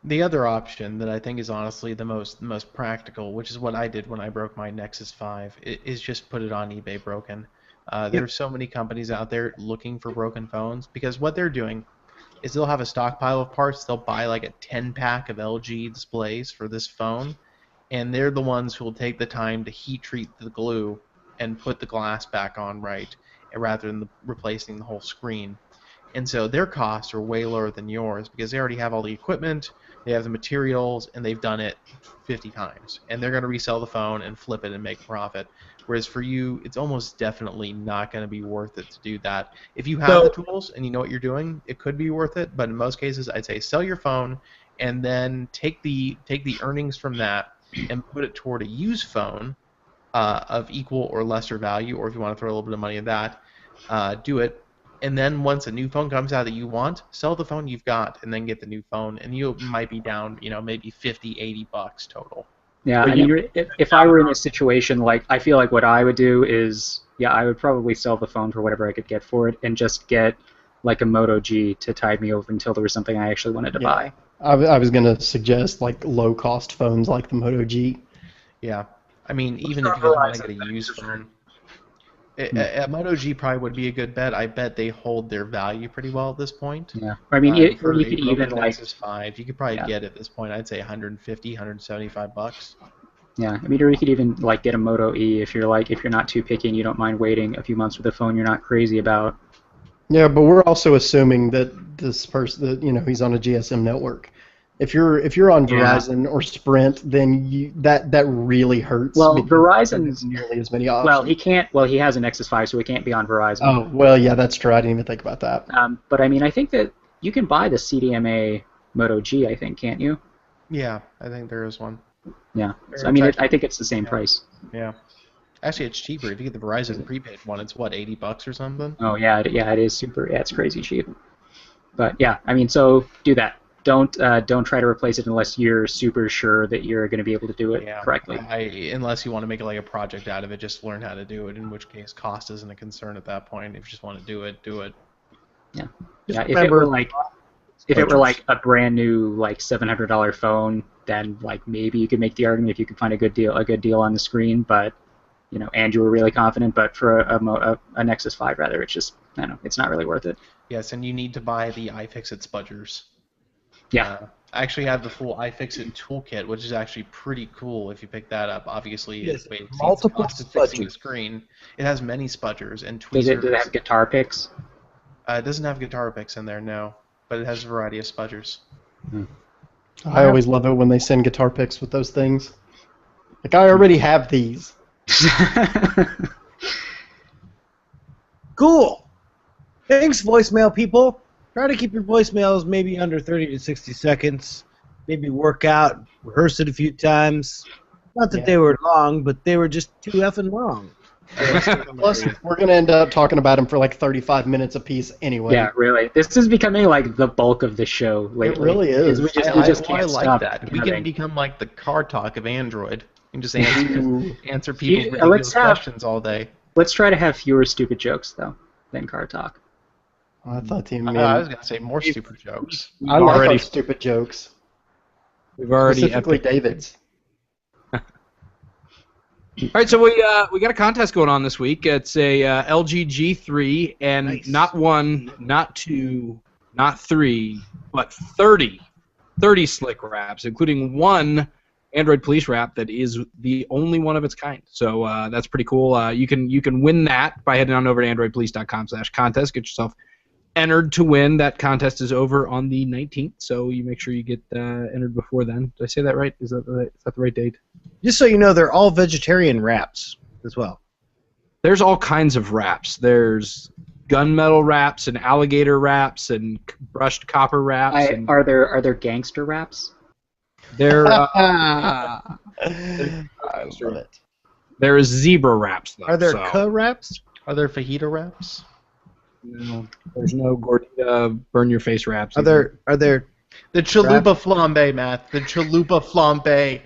The other option that I think is honestly the most practical, which is what I did when I broke my Nexus 5, is just put it on eBay broken. There are so many companies out there looking for broken phones because what they're doing is they'll have a stockpile of parts. They'll buy like a 10-pack of LG displays for this phone, and they're the ones who will take the time to heat treat the glue and put the glass back on right, rather than replacing the whole screen. And so their costs are way lower than yours because they already have all the equipment, they have the materials, and they've done it 50 times. And they're going to resell the phone and flip it and make a profit. Whereas for you, it's almost definitely not going to be worth it to do that. If you have the tools and you know what you're doing, it could be worth it. But in most cases, I'd say sell your phone and then take the earnings from that and put it toward a used phone of equal or lesser value. Or if you want to throw a little bit of money at that, do it. And then once a new phone comes out that you want, sell the phone you've got and then get the new phone. And you might be down, maybe $50, $80 total. Yeah, I mean, if I were in a situation like, I feel like what I would do is, I would probably sell the phone for whatever I could get for it and just get like a Moto G to tide me over until there was something I actually wanted to buy. I was going to suggest like low-cost phones like the Moto G. Yeah, I mean, even if you don't want to get a used phone, a Moto G probably would be a good bet. I bet they hold their value pretty well at this point. Yeah, I mean, you could even Nexus 5, you could probably get at this point. I'd say $150, $175. Yeah, I mean, or you could even like get a Moto E if you're not too picky and you don't mind waiting a few months with a phone you're not crazy about. Yeah, but we're also assuming that this person, he's on a GSM network. If you're on Verizon or Sprint, then that really hurts. Well, Verizon's nearly as many options. Well, he can't. Well, he has a Nexus 5, so he can't be on Verizon. Oh, well, yeah, that's true. I didn't even think about that. But I mean, I think that you can buy the CDMA Moto G. I think, can't you? Yeah, I think there is one. Yeah. So, I mean, I think it's the same price. Yeah. Actually, it's cheaper if you get the Verizon prepaid one. It's what, $80 or something? Oh yeah, it is super. Yeah, it's crazy cheap. But yeah, I mean, so do that. Don't try to replace it unless you're super sure that you're going to be able to do it correctly. Unless you want to make like a project out of it, just learn how to do it. In which case, cost isn't a concern at that point. If you just want to do it, do it. Yeah. Yeah. If it were like a brand new like $700 phone, then like maybe you could make the argument if you could find a good deal on the screen. But and you were really confident. But for a Nexus 5 rather, it's just it's not really worth it. Yes, and you need to buy the iFixit spudgers. Yeah. I actually have the full iFixit toolkit, which is actually pretty cool if you pick that up. Obviously, Yes, it exceeds the multiple cost of fixing a spudgers. screen. It has many spudgers and Does tweezers. it have guitar picks? It doesn't have guitar picks in there, no, but it has a variety of spudgers. I always love it when they send guitar picks with those things. Like, I already have these. Cool. Thanks, voicemail people. Try to keep your voicemails maybe under 30 to 60 seconds. Maybe work out, rehearse it a few times. Not that they were long, but they were just too effing long. Plus, we're going to end up talking about them for like 35 minutes apiece anyway. Yeah, really. This is becoming like the bulk of the show lately. It really is. We just can't I like stop that. We having- can become like the car talk of Android. You can just answer people's Yeah, ridiculous let's have- questions all day. Let's try to have fewer stupid jokes, though, than car talk. I thought you meant... I was going to say more stupid jokes. I like our stupid jokes. We've already Specifically David's. All right, so we got a contest going on this week. It's a LG G3, and not one, not two, not three, but 30 slick wraps, including one Android Police wrap that is the only one of its kind. So that's pretty cool. You can win that by heading on over to androidpolice.com/contest. Get yourself entered to win. That contest is over on the 19th, so you make sure you get entered before then. Did I say that right? Is that the right date? Just so you know, they're all vegetarian wraps as well. There's all kinds of wraps. There's gunmetal wraps and alligator wraps and brushed copper wraps. Are there gangster wraps? There, I love it. there is zebra wraps, though. Are there so. wraps? Are there fajita wraps? No, there's no gordita burn your face wraps. Are there The chalupa flambe, Matt. The chalupa flambe.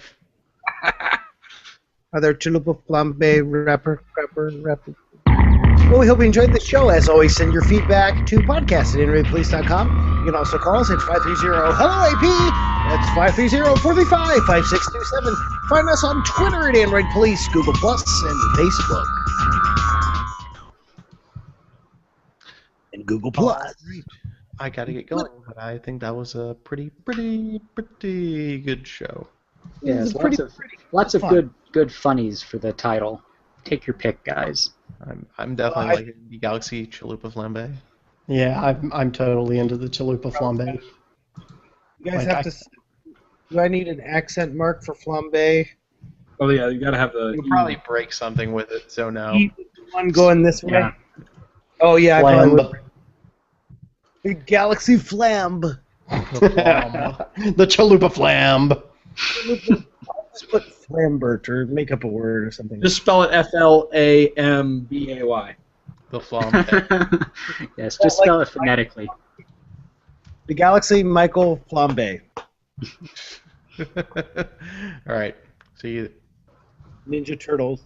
Are there chalupa flambe rapper? Well, we hope you enjoyed the show. As always, send your feedback to podcast@androidpolice.com. You can also call us at 530-HELLO-AP. That's 530-435-5627. Find us on Twitter at Android Police, Google Plus, and Facebook. And Google Plus. I got to get going, but I think that was a pretty good show. Yes, lots of good funnies for the title. Take your pick, guys. I'm definitely liking the Galaxy Chalupa Flambe. Yeah, I'm totally into the chalupa flambe. You guys have to... Do I need an accent mark for flambe? Oh, yeah, you got to have the... You'll probably break something with it, so no. One going this way? Yeah. Oh, yeah, I probably Flambe. would. The Galaxy Flambe. The chalupa flambe. Just put flambert or make up a word or something. Just spell it Flambay. The Flambe. Yes, just spell it phonetically. The Galaxy Michael Flambe. All right. See you. Ninja Turtles.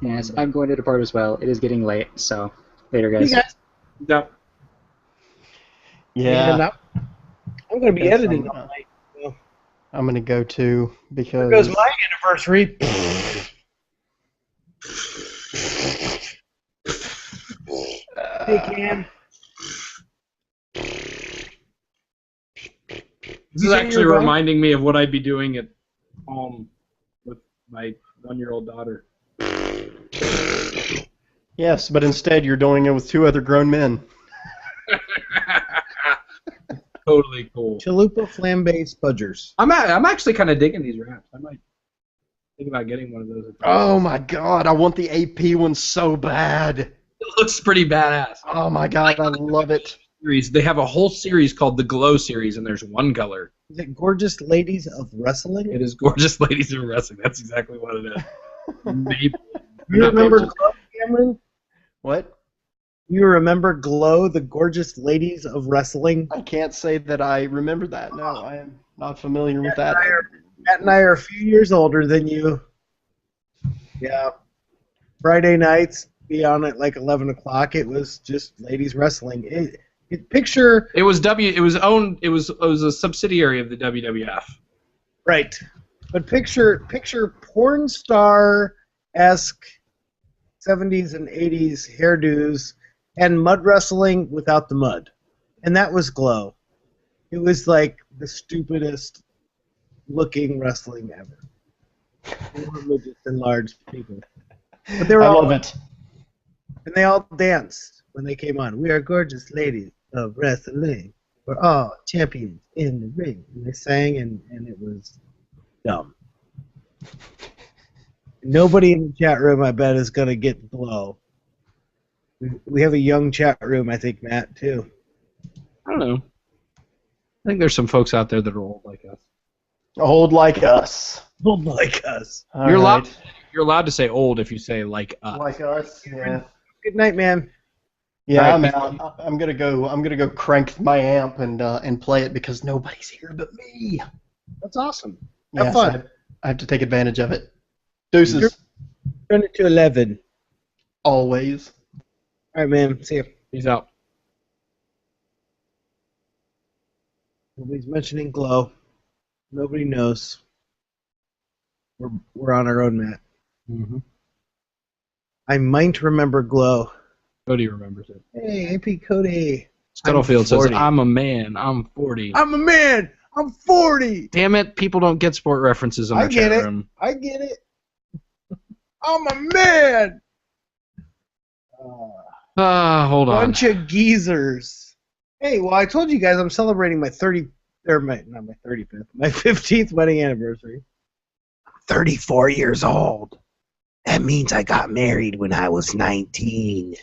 Yes, I'm going to depart as well. It is getting late, so later, guys. You guys. Yep. Yeah, I'm going to be Yes, editing I'm- all night. I'm gonna go too because There goes my anniversary. Hey, Cam. This is actually reminding me of what I'd be doing at home with my 1-year-old daughter. yes, but instead you're doing it with two other grown men. Totally cool. Chalupa Flambe Spudgers. I'm actually kind of digging these wraps. I might think about getting one of those. Oh my god, I want the AP one so bad. It looks pretty badass. Oh my god, I love it. They have a whole series called the Glow series, and there's one color. Is it Gorgeous Ladies of Wrestling? It is Gorgeous Ladies of Wrestling. That's exactly what it is. Maybe. You remember Glow, Cameron? What? You remember Glow, the Gorgeous Ladies of Wrestling? I can't say that I remember that. No, I am not familiar with that. Matt and I are a few years older than you. Yeah. Friday nights, be on at like 11 o'clock. It was just ladies wrestling. Picture... It was a subsidiary of the WWF. Right. But picture porn star-esque 70s and 80s hairdos and mud wrestling without the mud. And that was Glow. It was like the stupidest looking wrestling ever. More midgets than large people. But they were I all, love it. and they all danced when they came on. We are gorgeous ladies of wrestling. We're all champions in the ring. And they sang, and it was dumb. Nobody in the chat room, I bet, is going to get Glow. We have a young chat room, I think, Matt, too. I don't know. I think there's some folks out there that are old like us. Old like us. Old like us. You're allowed to say old if you say like us. Like us, yeah. Good night, man. Yeah, All right, I'm out. I'm gonna go crank my amp and play it because nobody's here but me. That's awesome. Have Yes, fun. I have to take advantage of it. Deuces. Turn it to 11. Always. All right, man. See you. Peace out. Nobody's mentioning Glow. Nobody knows. We're on our own, Matt. Mm-hmm. I might remember Glow. Cody remembers it. Hey, AP Cody. Stuttlefield says, I'm a man. I'm 40. I'm a man. I'm 40. Damn it. People don't get sport references in the chat room. I get it. I'm a man. Hold on. Bunch of geezers. Hey, well, I told you guys I'm celebrating my 15th wedding anniversary. 34 years old. That means I got married when I was 19.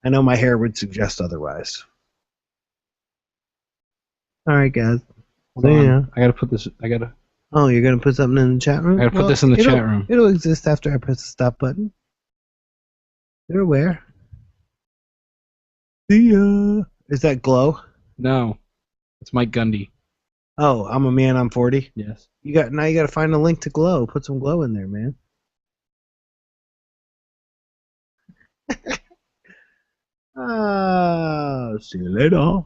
I know my hair would suggest otherwise. All right, guys. Yeah. I gotta put this. Oh, you're gonna put something in the chat room? I gotta put this in the chat room. It'll exist after I press the stop button. You're aware. See ya. Is that Glow? No, it's Mike Gundy. Oh, I'm a man. I'm 40. Yes. Now you got to find a link to Glow. Put some Glow in there, man. See you later.